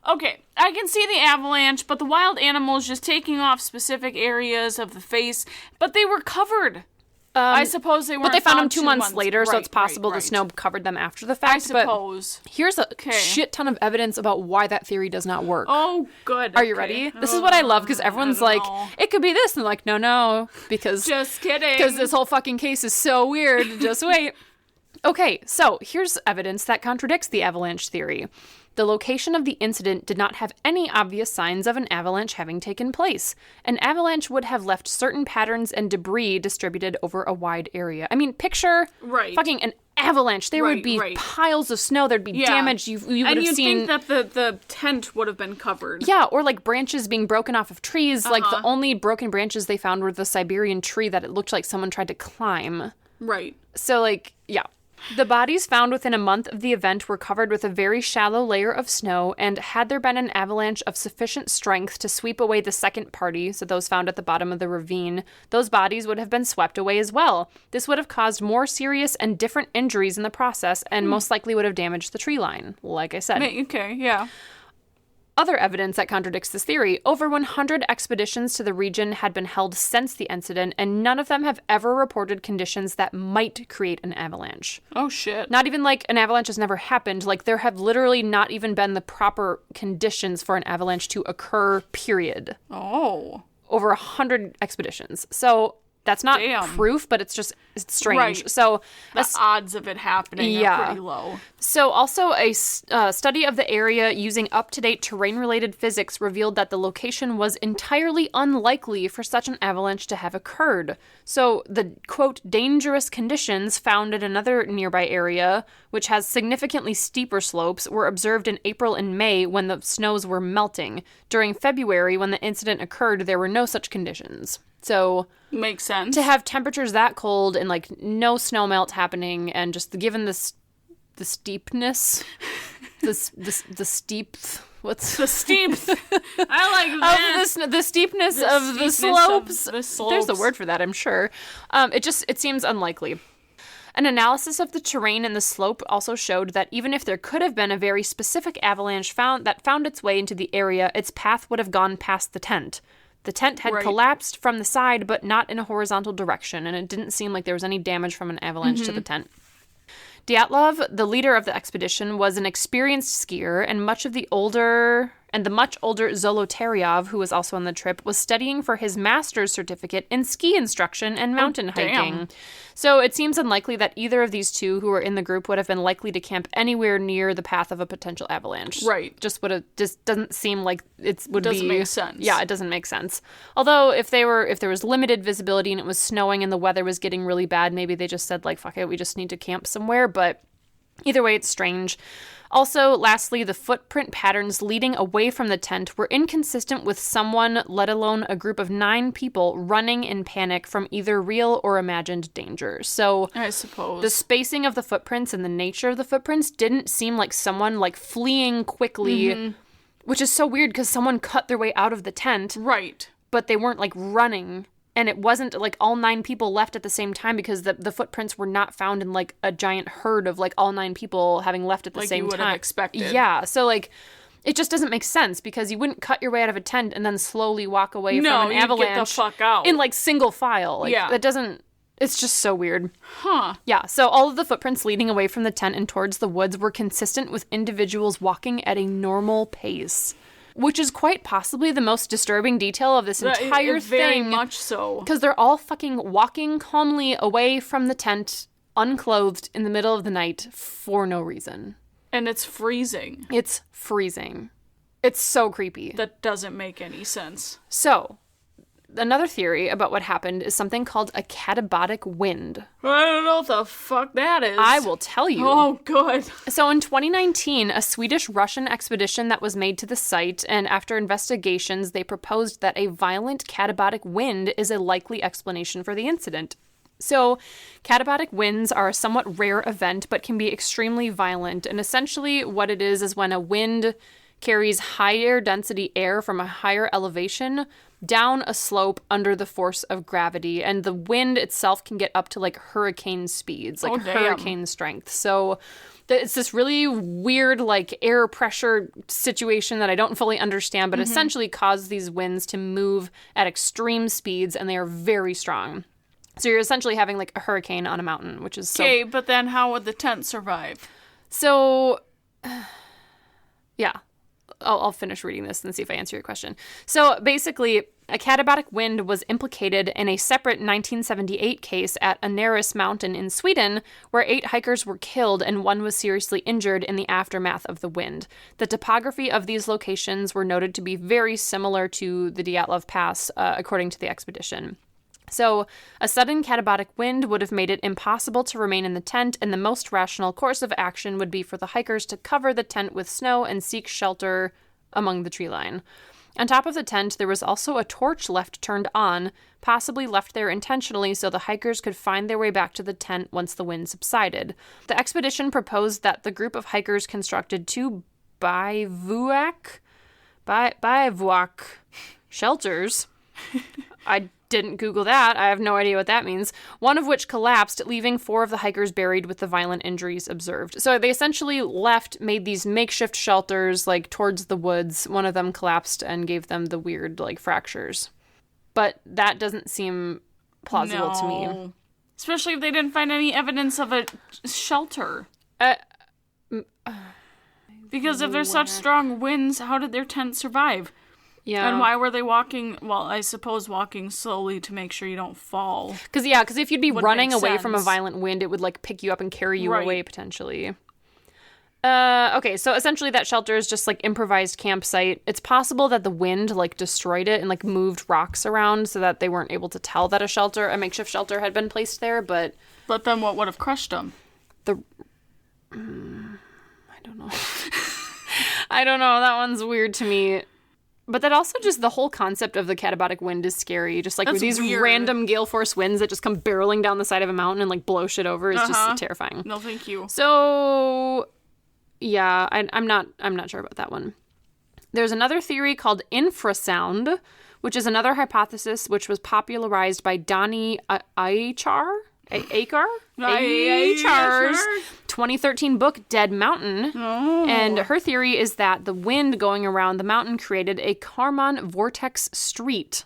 Okay, I can see the avalanche, but the wild animals just taking off specific areas of the face, but they were covered. I suppose they weren't. But they found them 2 months later, so it's possible the snow covered them after the fact. I suppose. But here's a shit ton of evidence about why that theory does not work. Oh, good. Are you ready? This is what I love, because everyone's like, it could be this, and like, no, because... Just kidding. Because this whole fucking case is so weird. Just wait. Okay, so here's evidence that contradicts the avalanche theory. The location of the incident did not have any obvious signs of an avalanche having taken place. An avalanche would have left certain patterns and debris distributed over a wide area. I mean, picture fucking an avalanche. There would be piles of snow. There'd be damage. You would have seen... And you'd think that the tent would have been covered. Yeah, or like branches being broken off of trees. Like the only broken branches they found were the Siberian tree that it looked like someone tried to climb. Right. So like, yeah. The bodies found within a month of the event were covered with a very shallow layer of snow, and had there been an avalanche of sufficient strength to sweep away the second party, so those found at the bottom of the ravine, those bodies would have been swept away as well. This would have caused more serious and different injuries in the process, and most likely would have damaged the tree line, like I said. Okay, yeah. Other evidence that contradicts this theory: over 100 expeditions to the region had been held since the incident, and none of them have ever reported conditions that might create an avalanche. Oh, shit. Not even like an avalanche has never happened. Like, there have literally not even been the proper conditions for an avalanche to occur, period. Oh. Over 100 expeditions. So... that's not proof, but it's strange. Right. So the odds of it happening are pretty low. So also a study of the area using up-to-date terrain-related physics revealed that the location was entirely unlikely for such an avalanche to have occurred. So the, quote, dangerous conditions found in another nearby area, which has significantly steeper slopes, were observed in April and May when the snows were melting. During February, when the incident occurred, there were no such conditions. So... makes sense. To have temperatures that cold and, like, no snow melt happening, and just given the steepness, the steep... What's the steep? I like that. The steepness of the slopes. There's a word for that, I'm sure. It seems unlikely. An analysis of the terrain and the slope also showed that even if there could have been a very specific avalanche found its way into the area, its path would have gone past the tent. The tent had collapsed from the side, but not in a horizontal direction, and it didn't seem like there was any damage from an avalanche to the tent. Dyatlov, the leader of the expedition, was an experienced skier, and the much older Zolotaryov, who was also on the trip, was studying for his master's certificate in ski instruction and mountain hiking. So it seems unlikely that either of these two who were in the group would have been likely to camp anywhere near the path of a potential avalanche. Right. Just doesn't seem like it would doesn't make sense. Yeah, it doesn't make sense. Although if there was limited visibility and it was snowing and the weather was getting really bad, maybe they just said like, fuck it, we just need to camp somewhere. But either way, it's strange. Also, lastly, the footprint patterns leading away from the tent were inconsistent with someone, let alone a group of 9 people, running in panic from either real or imagined danger. So, I suppose, the spacing of the footprints and the nature of the footprints didn't seem like someone, like, fleeing quickly, which is so weird because someone cut their way out of the tent. Right. But they weren't, like, running. And it wasn't, like, all 9 people left at the same time because the footprints were not found in, like, a giant herd of, like, all 9 people having left at the same time. Like you would have expected. Yeah. So, like, it just doesn't make sense because you wouldn't cut your way out of a tent and then slowly walk away from an avalanche. Get the fuck out. In, like, single file. Like, yeah. That doesn't... It's just so weird. Huh. Yeah, so all of the footprints leading away from the tent and towards the woods were consistent with individuals walking at a normal pace. which is quite possibly the most disturbing detail of this entire thing. Very much so. Because they're all fucking walking calmly away from the tent, unclothed, in the middle of the night for no reason. And it's freezing. It's freezing. It's so creepy. That doesn't make any sense. So, another theory about what happened is something called a katabatic wind. I don't know what the fuck that is. I will tell you. Oh, good. So in 2019, a Swedish-Russian expedition that was made to the site, and after investigations, they proposed that a violent katabatic wind is a likely explanation for the incident. So, katabatic winds are a somewhat rare event, but can be extremely violent, and essentially what it is when a wind carries higher density air from a higher elevation down a slope under the force of gravity, and the wind itself can get up to like hurricane speeds, like hurricane strength. So it's this really weird like air pressure situation that I don't fully understand, but essentially causes these winds to move at extreme speeds, and they are very strong. So you're essentially having like a hurricane on a mountain, which is so... Okay, but then how would the tent survive? So, yeah. I'll finish reading this and see if I answer your question. So basically, a katabatic wind was implicated in a separate 1978 case at Anaris Mountain in Sweden, where 8 hikers were killed and 1 was seriously injured in the aftermath of the wind. The topography of these locations were noted to be very similar to the Dyatlov Pass, according to the expedition. So, a sudden katabatic wind would have made it impossible to remain in the tent, and the most rational course of action would be for the hikers to cover the tent with snow and seek shelter among the tree line. On top of the tent, there was also a torch left turned on, possibly left there intentionally so the hikers could find their way back to the tent once the wind subsided. The expedition proposed that the group of hikers constructed 2 bivouac shelters. I didn't Google that. I have no idea what that means. One of which collapsed, leaving 4 of the hikers buried with the violent injuries observed. So they essentially made these makeshift shelters, like, towards the woods. One of them collapsed and gave them the weird, like, fractures. But that doesn't seem plausible to me. Especially if they didn't find any evidence of a shelter. Because if there's such strong winds, how did their tent survive? Yeah. And why were they walking, well, I suppose walking slowly to make sure you don't fall. Because if you'd be running away from a violent wind, it would, like, pick you up and carry you away, potentially. Okay, so essentially that shelter is just, like, improvised campsite. It's possible that the wind, like, destroyed it and, like, moved rocks around so that they weren't able to tell that a makeshift shelter had been placed there, but... But then what would have crushed them? I don't know. I don't know. That one's weird to me. But that also just the whole concept of the katabatic wind is scary. Just like these random gale force winds that just come barreling down the side of a mountain and like blow shit over is just terrifying. No, thank you. So yeah, I'm not sure about that one. There's another theory called infrasound, which is another hypothesis which was popularized by Donnie Achar's 2013 book Dead Mountain. And her theory is that the wind going around the mountain created a Kármán vortex street,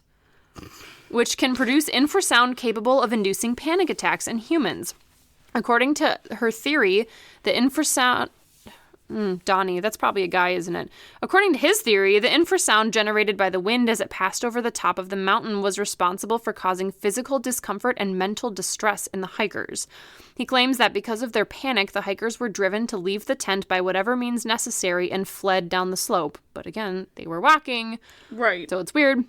which can produce infrasound capable of inducing panic attacks in humans. According to her theory, the infrasound... Donnie, that's probably a guy, isn't it? According to his theory, the infrasound generated by the wind as it passed over the top of the mountain was responsible for causing physical discomfort and mental distress in the hikers. He claims that because of their panic, the hikers were driven to leave the tent by whatever means necessary and fled down the slope. But again, they were walking. Right. So it's weird.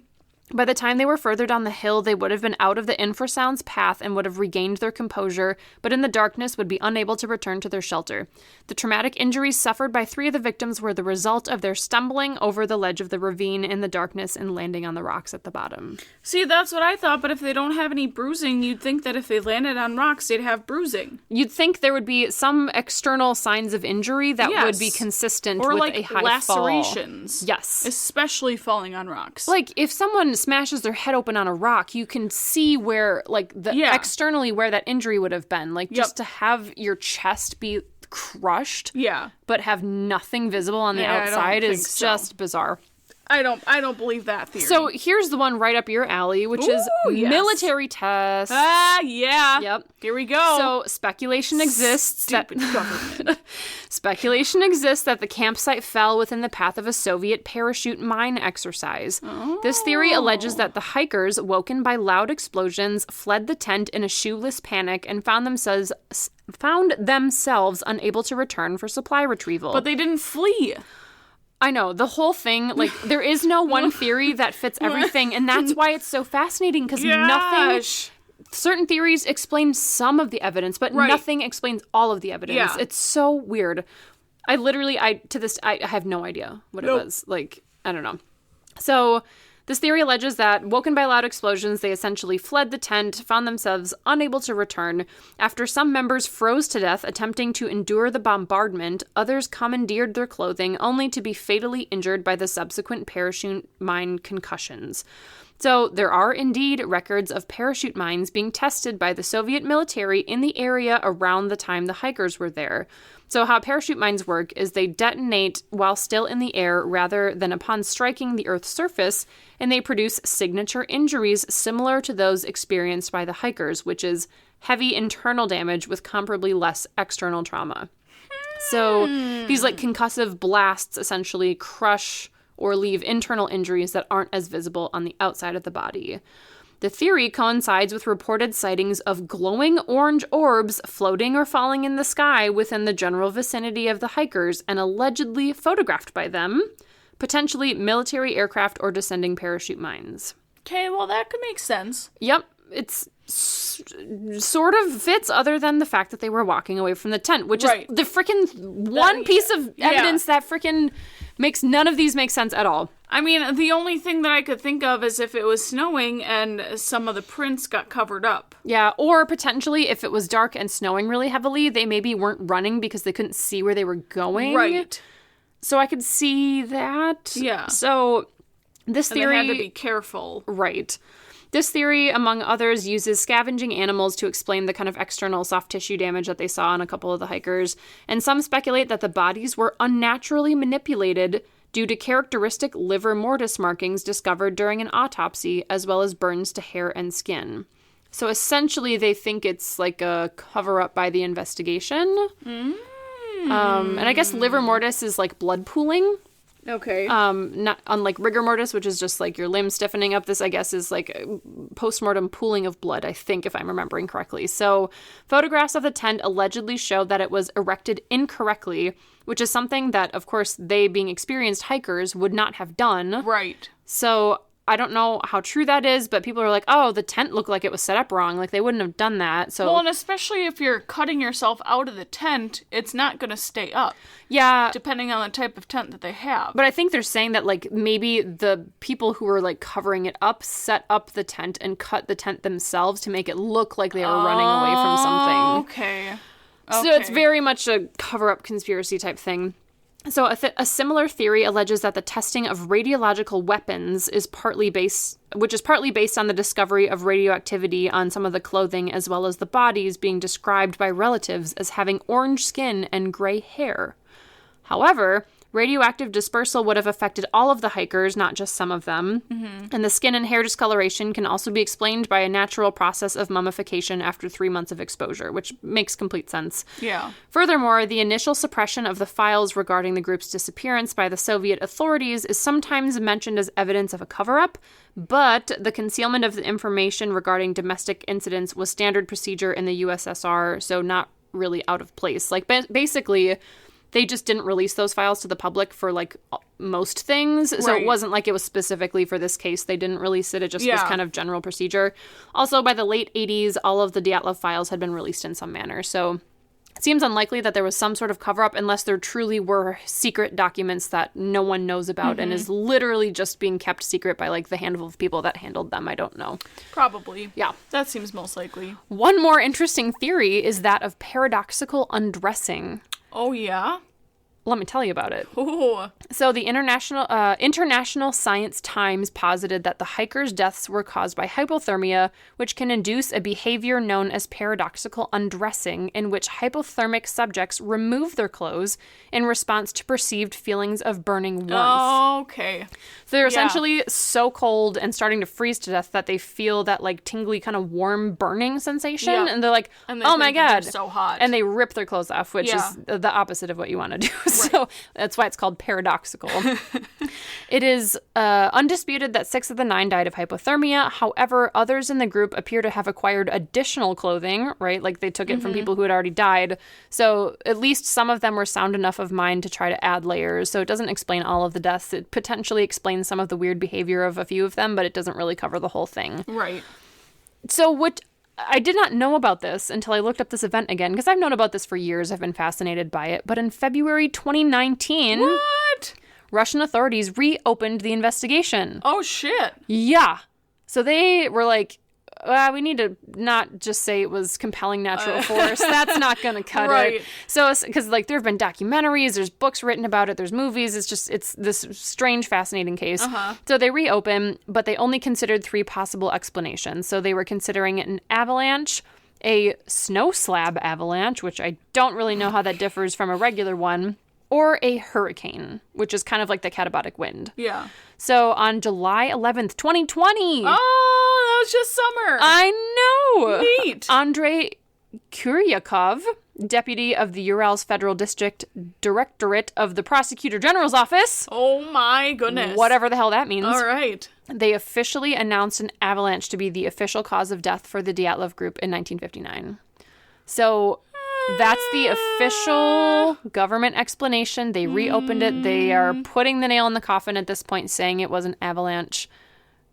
By the time they were further down the hill, they would have been out of the infrasound's path and would have regained their composure, but in the darkness would be unable to return to their shelter. The traumatic injuries suffered by 3 of the victims were the result of their stumbling over the ledge of the ravine in the darkness and landing on the rocks at the bottom. See, that's what I thought, but if they don't have any bruising, you'd think that if they landed on rocks, they'd have bruising. You'd think there would be some external signs of injury that would be consistent with a high lacerations. fall. Yes. Especially falling on rocks. Like, if someone smashes their head open on a rock, you can see where, like, externally where that injury would have been. Like, just to have your chest be crushed, but have nothing visible on the outside is just bizarre. I don't believe that theory. So here's the one right up your alley, which is yes. military tests. Yeah. Yep. Here we go. So speculation exists Stupid government. Speculation exists that the campsite fell within the path of a Soviet parachute mine exercise. Oh. This theory alleges that the hikers, woken by loud explosions, fled the tent in a shoeless panic and found themselves unable to return for supply retrieval. But they didn't flee. I know, the whole thing, like, there is no one theory that fits everything, and that's why it's so fascinating, because certain theories explain some of the evidence, but nothing explains all of the evidence. Yeah. It's so weird. I have no idea what it was. Like, I don't know. So, this theory alleges that, woken by loud explosions, they essentially fled the tent, found themselves unable to return. After some members froze to death attempting to endure the bombardment, others commandeered their clothing only to be fatally injured by the subsequent parachute mine concussions. So, there are indeed records of parachute mines being tested by the Soviet military in the area around the time the hikers were there. So how parachute mines work is they detonate while still in the air rather than upon striking the Earth's surface, and they produce signature injuries similar to those experienced by the hikers, which is heavy internal damage with comparably less external trauma. So these like concussive blasts essentially crush or leave internal injuries that aren't as visible on the outside of the body. The theory coincides with reported sightings of glowing orange orbs floating or falling in the sky within the general vicinity of the hikers and allegedly photographed by them, potentially military aircraft or descending parachute mines. Okay, well, that could make sense. Yep, it's sort of fits other than the fact that they were walking away from the tent, which is the freaking one piece of evidence that freaking makes none of these make sense at all. I mean, the only thing that I could think of is if it was snowing and some of the prints got covered up. Yeah, or potentially if it was dark and snowing really heavily, they maybe weren't running because they couldn't see where they were going. Right. So I could see that. Yeah. So this theory... And they had to be careful. Right. This theory, among others, uses scavenging animals to explain the kind of external soft tissue damage that they saw on a couple of the hikers, and some speculate that the bodies were unnaturally manipulated due to characteristic livor mortis markings discovered during an autopsy, as well as burns to hair and skin. So essentially, they think it's like a cover-up by the investigation. And I guess livor mortis is like blood pooling. Okay. Not unlike rigor mortis, which is just like your limbs stiffening up. This, I guess, is like a postmortem pooling of blood, I think, if I'm remembering correctly. So photographs of the tent allegedly show that it was erected incorrectly, which is something that, of course, they being experienced hikers would not have done. Right. So I don't know how true that is, but people are like, oh, the tent looked like it was set up wrong. Like, they wouldn't have done that. So, well, and especially if you're cutting yourself out of the tent, it's not going to stay up. Yeah. Depending on the type of tent that they have. But I think they're saying that, like, maybe the people who were, like, covering it up set up the tent and cut the tent themselves to make it look like they were running away from something. Okay. So it's very much a cover-up conspiracy type thing. So a similar theory alleges that the testing of radiological weapons is partly based on the discovery of radioactivity on some of the clothing, as well as the bodies being described by relatives as having orange skin and gray hair. However, radioactive dispersal would have affected all of the hikers, not just some of them. Mm-hmm. And the skin and hair discoloration can also be explained by a natural process of mummification after 3 months of exposure, which makes complete sense. Yeah. Furthermore, the initial suppression of the files regarding the group's disappearance by the Soviet authorities is sometimes mentioned as evidence of a cover-up, but the concealment of the information regarding domestic incidents was standard procedure in the USSR, so not really out of place. Like, basically, they just didn't release those files to the public for, like, most things. So it wasn't like it was specifically for this case. They didn't release it. It just was kind of general procedure. Also, by the late 80s, all of the Dyatlov files had been released in some manner. So it seems unlikely that there was some sort of cover-up unless there truly were secret documents that no one knows about and is literally just being kept secret by, like, the handful of people that handled them. I don't know. Probably. Yeah. That seems most likely. One more interesting theory is that of paradoxical undressing. Oh, yeah? Let me tell you about it. Ooh. So the International Science Times posited that the hikers' deaths were caused by hypothermia, which can induce a behavior known as paradoxical undressing, in which hypothermic subjects remove their clothes in response to perceived feelings of burning warmth. Okay. So they're essentially so cold and starting to freeze to death that they feel that like tingly kind of warm burning sensation, and they're like, "Oh my god, so hot!" And they rip their clothes off, which is the opposite of what you want to do. So that's why it's called paradoxical. It is undisputed that 6 of the 9 died of hypothermia. However, others in the group appear to have acquired additional clothing, right? Like they took it from people who had already died. So at least some of them were sound enough of mind to try to add layers. So it doesn't explain all of the deaths. It potentially explains some of the weird behavior of a few of them, but it doesn't really cover the whole thing. Right. So what... I did not know about this until I looked up this event again, because I've known about this for years. I've been fascinated by it. But in February 2019... What? Russian authorities reopened the investigation. Oh, shit. Yeah. So they were like, we need to not just say it was compelling natural force. That's not going to cut it. So, because like there have been documentaries, there's books written about it, there's movies. It's this strange, fascinating case. So they reopen, but they only considered 3 possible explanations. So they were considering an avalanche, a snow slab avalanche, which I don't really know how that differs from a regular one, or a hurricane, which is kind of like the catabolic wind. Yeah. So on July 11th, 2020. Oh, that was just summer. I know. Neat. Andrei Kuryakov, deputy of the Urals Federal District Directorate of the Prosecutor General's Office. Oh my goodness. Whatever the hell that means. All right. They officially announced an avalanche to be the official cause of death for the Dyatlov group in 1959. So... that's the official government explanation. They reopened it. They are putting the nail in the coffin at this point, saying it was an avalanche.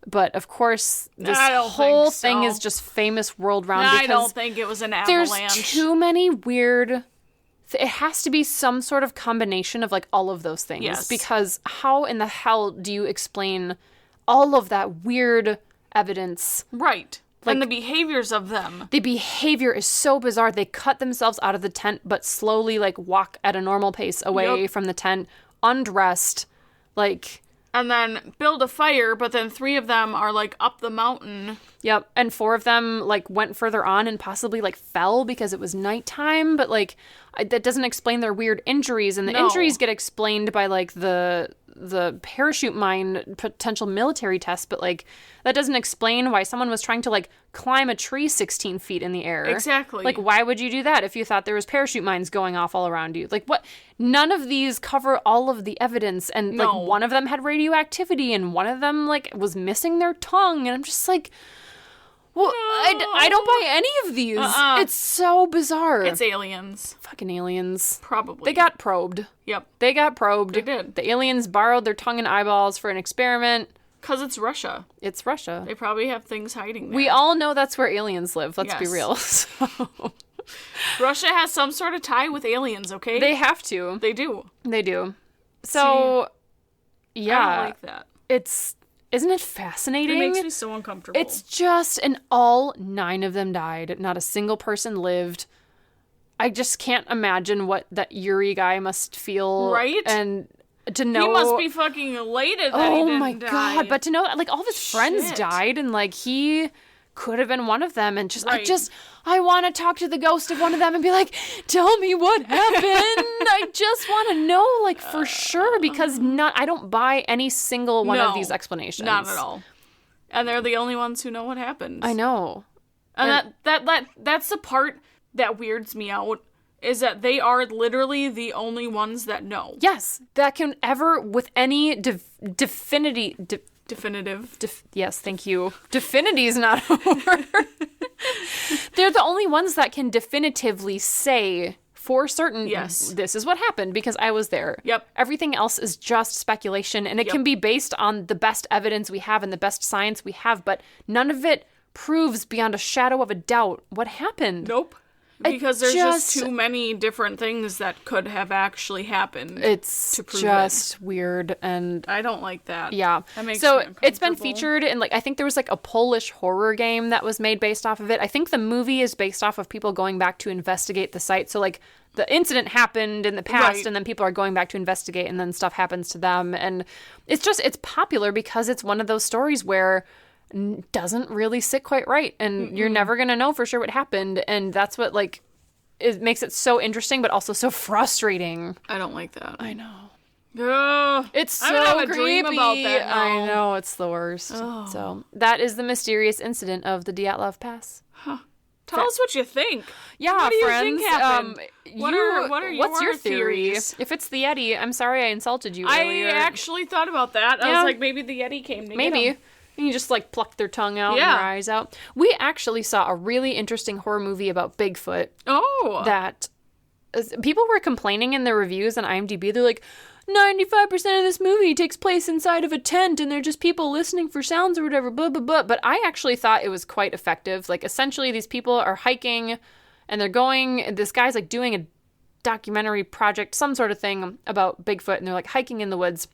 But, of course, this whole thing is just famous world round because I don't think it was an avalanche. There's too many weird... It has to be some sort of combination of, like, all of those things. Yes. Because how in the hell do you explain all of that weird evidence? Right. Like, and the behaviors of them. The behavior is so bizarre. They cut themselves out of the tent, but slowly, like, walk at a normal pace away from the tent, undressed, like... And then build a fire, but then 3 of them are, like, up the mountain. Yep, and 4 of them, like, went further on and possibly, like, fell because it was nighttime, but, like, that doesn't explain their weird injuries, and the injuries get explained by, like, the parachute mine potential military test, but, like, that doesn't explain why someone was trying to, like, climb a tree 16 feet in the air. Exactly. Like, why would you do that if you thought there was parachute mines going off all around you? Like, what? None of these cover all of the evidence, and, like, one of them had radioactivity, and one of them, like, was missing their tongue, and I'm just like... Well, I don't buy any of these. It's so bizarre. It's aliens. Fucking aliens. Probably. They got probed. Yep. They got probed. They did. The aliens borrowed their tongue and eyeballs for an experiment. Because it's Russia. It's Russia. They probably have things hiding there. We all know that's where aliens live. Let's be real. So. Russia has some sort of tie with aliens, okay? They have to. They do. They do. So, yeah. I don't like that. Isn't it fascinating? It makes me so uncomfortable. It's just, and all 9 of them died. Not a single person lived. I just can't imagine what that Yuri guy must feel. Right? And to know... He must be fucking elated that he didn't die. Oh my god, but to know that, like, all of his friends died, and, like, he could have been one of them, and just, I want to talk to the ghost of one of them and be like, tell me what happened. I just want to know, like, for sure, because I don't buy any single one of these explanations. Not at all. And they're the only ones who know what happened. I know. And that's the part that weirds me out, is that they are literally the only ones that know. Yes, that can ever, with any Definitive. Yes, thank you. Definity is not a word. They're the only ones that can definitively say for certain, this is what happened because I was there. Yep. Everything else is just speculation, and it can be based on the best evidence we have and the best science we have, but none of it proves beyond a shadow of a doubt what happened. Nope. Because there's just too many different things that could have actually happened. It's just weird, and I don't like that. Yeah. That makes so me uncomfortable. It's been featured in, like, I think there was like a Polish horror game that was made based off of it. I think the movie is based off of people going back to investigate the site. So like the incident happened in the past, and then people are going back to investigate, and then stuff happens to them. And it's popular because it's one of those stories where doesn't really sit quite right, and you're never gonna know for sure what happened, and that's what like it makes it so interesting but also so frustrating. I don't like that. I know. It's so I'm gonna have a creepy. dream about that now. I know, it's the worst. So that is the mysterious incident of the Dyatlov Pass. Tell us what you think. Yeah, what do you friends, think happened? What's your theory? theories? If it's the Yeti, I'm sorry I insulted you earlier. I actually thought about that. I was like, maybe the Yeti came to get him. And you just like pluck their tongue out and their eyes out. We actually saw a really interesting horror movie about Bigfoot. Oh. That people were complaining in the reviews on IMDb. They're like, 95% of this movie takes place inside of a tent and they're just people listening for sounds or whatever, blah, blah, blah. But I actually thought it was quite effective. Like, essentially, these people are hiking and they're going, this guy's like doing a documentary project, some sort of thing about Bigfoot, and they're like hiking in the woods.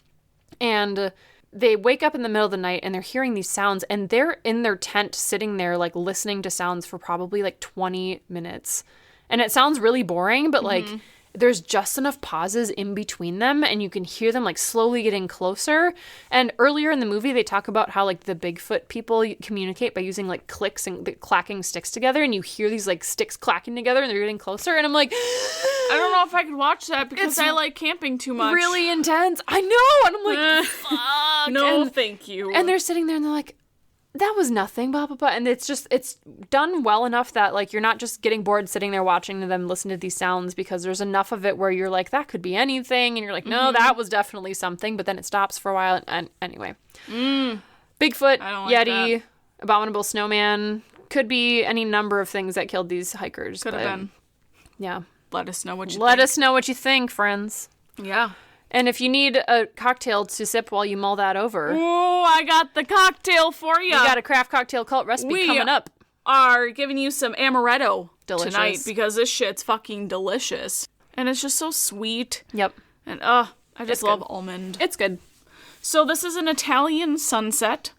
And they wake up in the middle of the night and they're hearing these sounds, and they're in their tent sitting there like listening to sounds for probably like 20 minutes. And it sounds really boring, but like there's just enough pauses in between them and you can hear them like slowly getting closer. And earlier in the movie, they talk about how like the Bigfoot people communicate by using like clicks and clacking sticks together, and you hear these like sticks clacking together and they're getting closer. And I'm like, I don't know if I could watch that because I like camping too much. Really intense. I know. And I'm like, fuck. No, thank you. And they're sitting there and they're like, that was nothing, blah, blah, blah. And it's done well enough that, like, you're not just getting bored sitting there watching them listen to these sounds, because there's enough of it where you're like, that could be anything. And you're like, no, that was definitely something. But then it stops for a while. And anyway. Bigfoot, Yeti, abominable snowman. Could be any number of things that killed these hikers. Could have been. Yeah. Let us know what you think. Let us know what you think, friends. Yeah. And if you need a cocktail to sip while you mull that over. Oh, I got the cocktail for you. We got a craft cocktail cult recipe coming up. Are giving you some amaretto tonight Delicious. because this shit's fucking delicious. And it's just so sweet. Yep. And I just love good. almond. It's good. So this is an Italian sunset.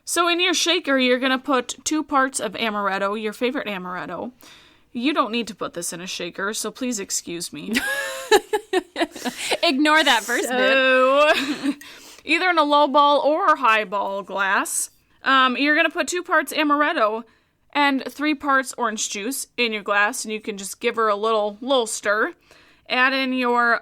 So in your shaker, you're going to put 2 parts of amaretto, your favorite amaretto. You don't need to put this in a shaker, so please excuse me. Ignore that first bit. Either in a low ball or high ball glass, you're going to put 2 parts amaretto and 3 parts orange juice in your glass, and you can just give her a little stir. Add in your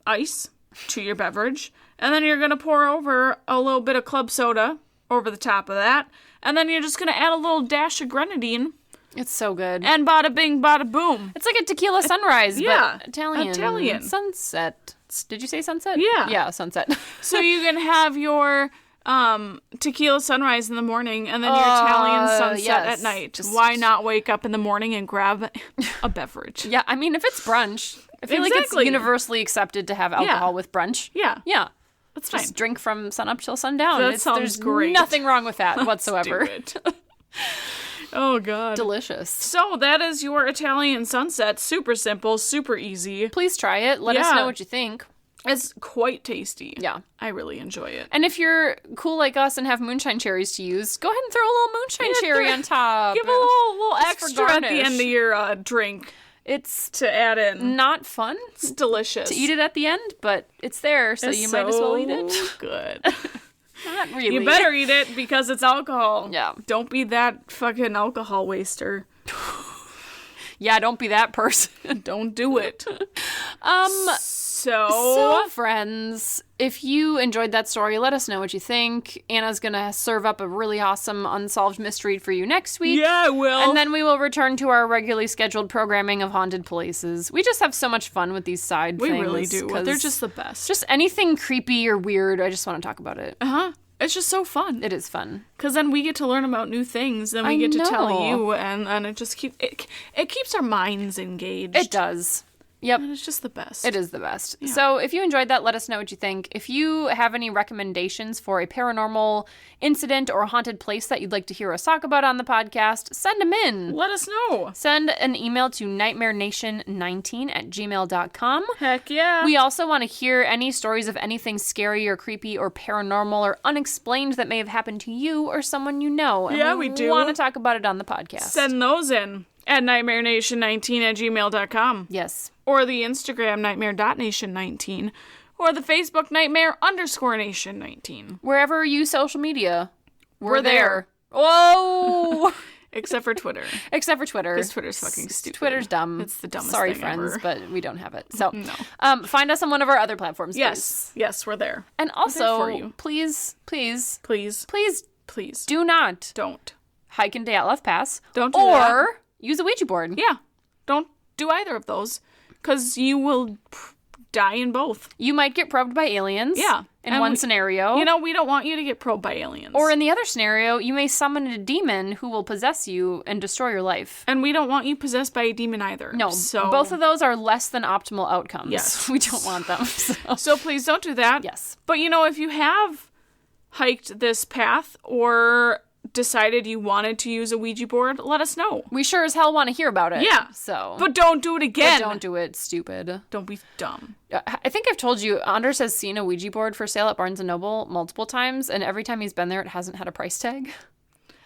ice to your beverage, and then you're going to pour over a little bit of club soda over the top of that, and then you're just going to add a little dash of grenadine. It's so good. And bada bing, bada boom. It's like a tequila sunrise, Yeah, but Italian. Sunset. Did you say sunset? Yeah. Yeah, sunset. So you can have your tequila sunrise in the morning and then your Italian sunset at night. Why not wake up in the morning and grab a beverage? Yeah, I mean, if it's brunch, I feel like it's universally accepted to have alcohol with brunch. Yeah. Yeah. That's fine. Just drink from sunup till sundown. That sounds there's great. Nothing wrong with that whatsoever. Let's do it. Oh, God. Delicious. So that is your Italian sunset. Super simple, super easy. Please try it. Let us know what you think. It's quite tasty. Yeah. I really enjoy it. And if you're cool like us and have moonshine cherries to use, go ahead and throw a little moonshine cherry on top. Give a little Just extra at the end of your drink. It's to add in. Not fun. It's delicious. To eat it at the end, but it's there, so you might as well eat it. Good. Not really. You better eat it because it's alcohol. Yeah. Don't be that fucking alcohol waster. Yeah, don't be that person. Don't do it. So, friends, if you enjoyed that story, let us know what you think. Anna's gonna serve up a really awesome unsolved mystery for you next week. Yeah, I will. And then we will return to our regularly scheduled programming of haunted places. We just have so much fun with these side things. We really do. They're just the best. Just anything creepy or weird, I just want to talk about it. Uh-huh. It's just so fun. It is fun. Because then we get to learn about new things, and we get to tell you, and it just keeps our minds engaged. It does. Yep. And it's just the best. It is the best. Yeah. So if you enjoyed that, let us know what you think. If you have any recommendations for a paranormal incident or a haunted place that you'd like to hear us talk about on the podcast, send them in. Let us know. Send an email to nightmarenation19@gmail.com. Heck yeah. We also want to hear any stories of anything scary or creepy or paranormal or unexplained that may have happened to you or someone you know. And we do. want to talk about it on the podcast. Send those in at nightmarenation19@gmail.com. Yes. Or the Instagram nightmare.nation19. Or the Facebook nightmare_nation19. Wherever you social media, we're there. Whoa! Except for Twitter. Except for Twitter. Because Twitter's fucking stupid. Twitter's dumb. It's the dumbest Sorry, thing friends, ever. but we don't have it. So, No. Find us on one of our other platforms, Yes. please. Yes, we're there. And We're there also, for you. please Do not don't. hike in Dyatlov Pass. Don't do or use a Ouija board. Yeah. Don't do either of those. Because you will die in both. You might get probed by aliens. Yeah. In And one scenario. You know, we don't want you to get probed by aliens. Or in the other scenario, you may summon a demon who will possess you and destroy your life. And we don't want you possessed by a demon either. No, so both of those are less than optimal outcomes. Yes. We don't want them. So please don't do that. Yes. But you know, if you have hiked this path or decided you wanted to use a Ouija board, let us know. We sure as hell want to hear about it. Yeah. So. But don't do it again. But don't do it, stupid. Don't be dumb. I think I've told you, Anders has seen a Ouija board for sale at Barnes & Noble multiple times, and every time he's been there, it hasn't had a price tag.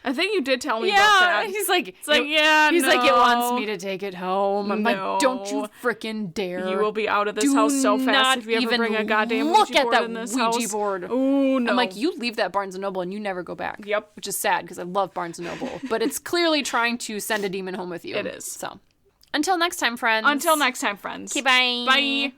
I think you did tell me about that. He's like, It's like, yeah, He's no. like, it wants me to take it home. I'm No. like, don't you frickin' dare. You will be out of this Do house so fast not if you ever even bring a goddamn look Ouija at board that in this Ouija house. board. Ooh, no. I'm like, you leave that Barnes & Noble and you never go back. Yep. Which is sad because I love Barnes & Noble. But it's clearly trying to send a demon home with you. It is. So, until next time, friends. Until next time, friends. Okay, bye. Bye.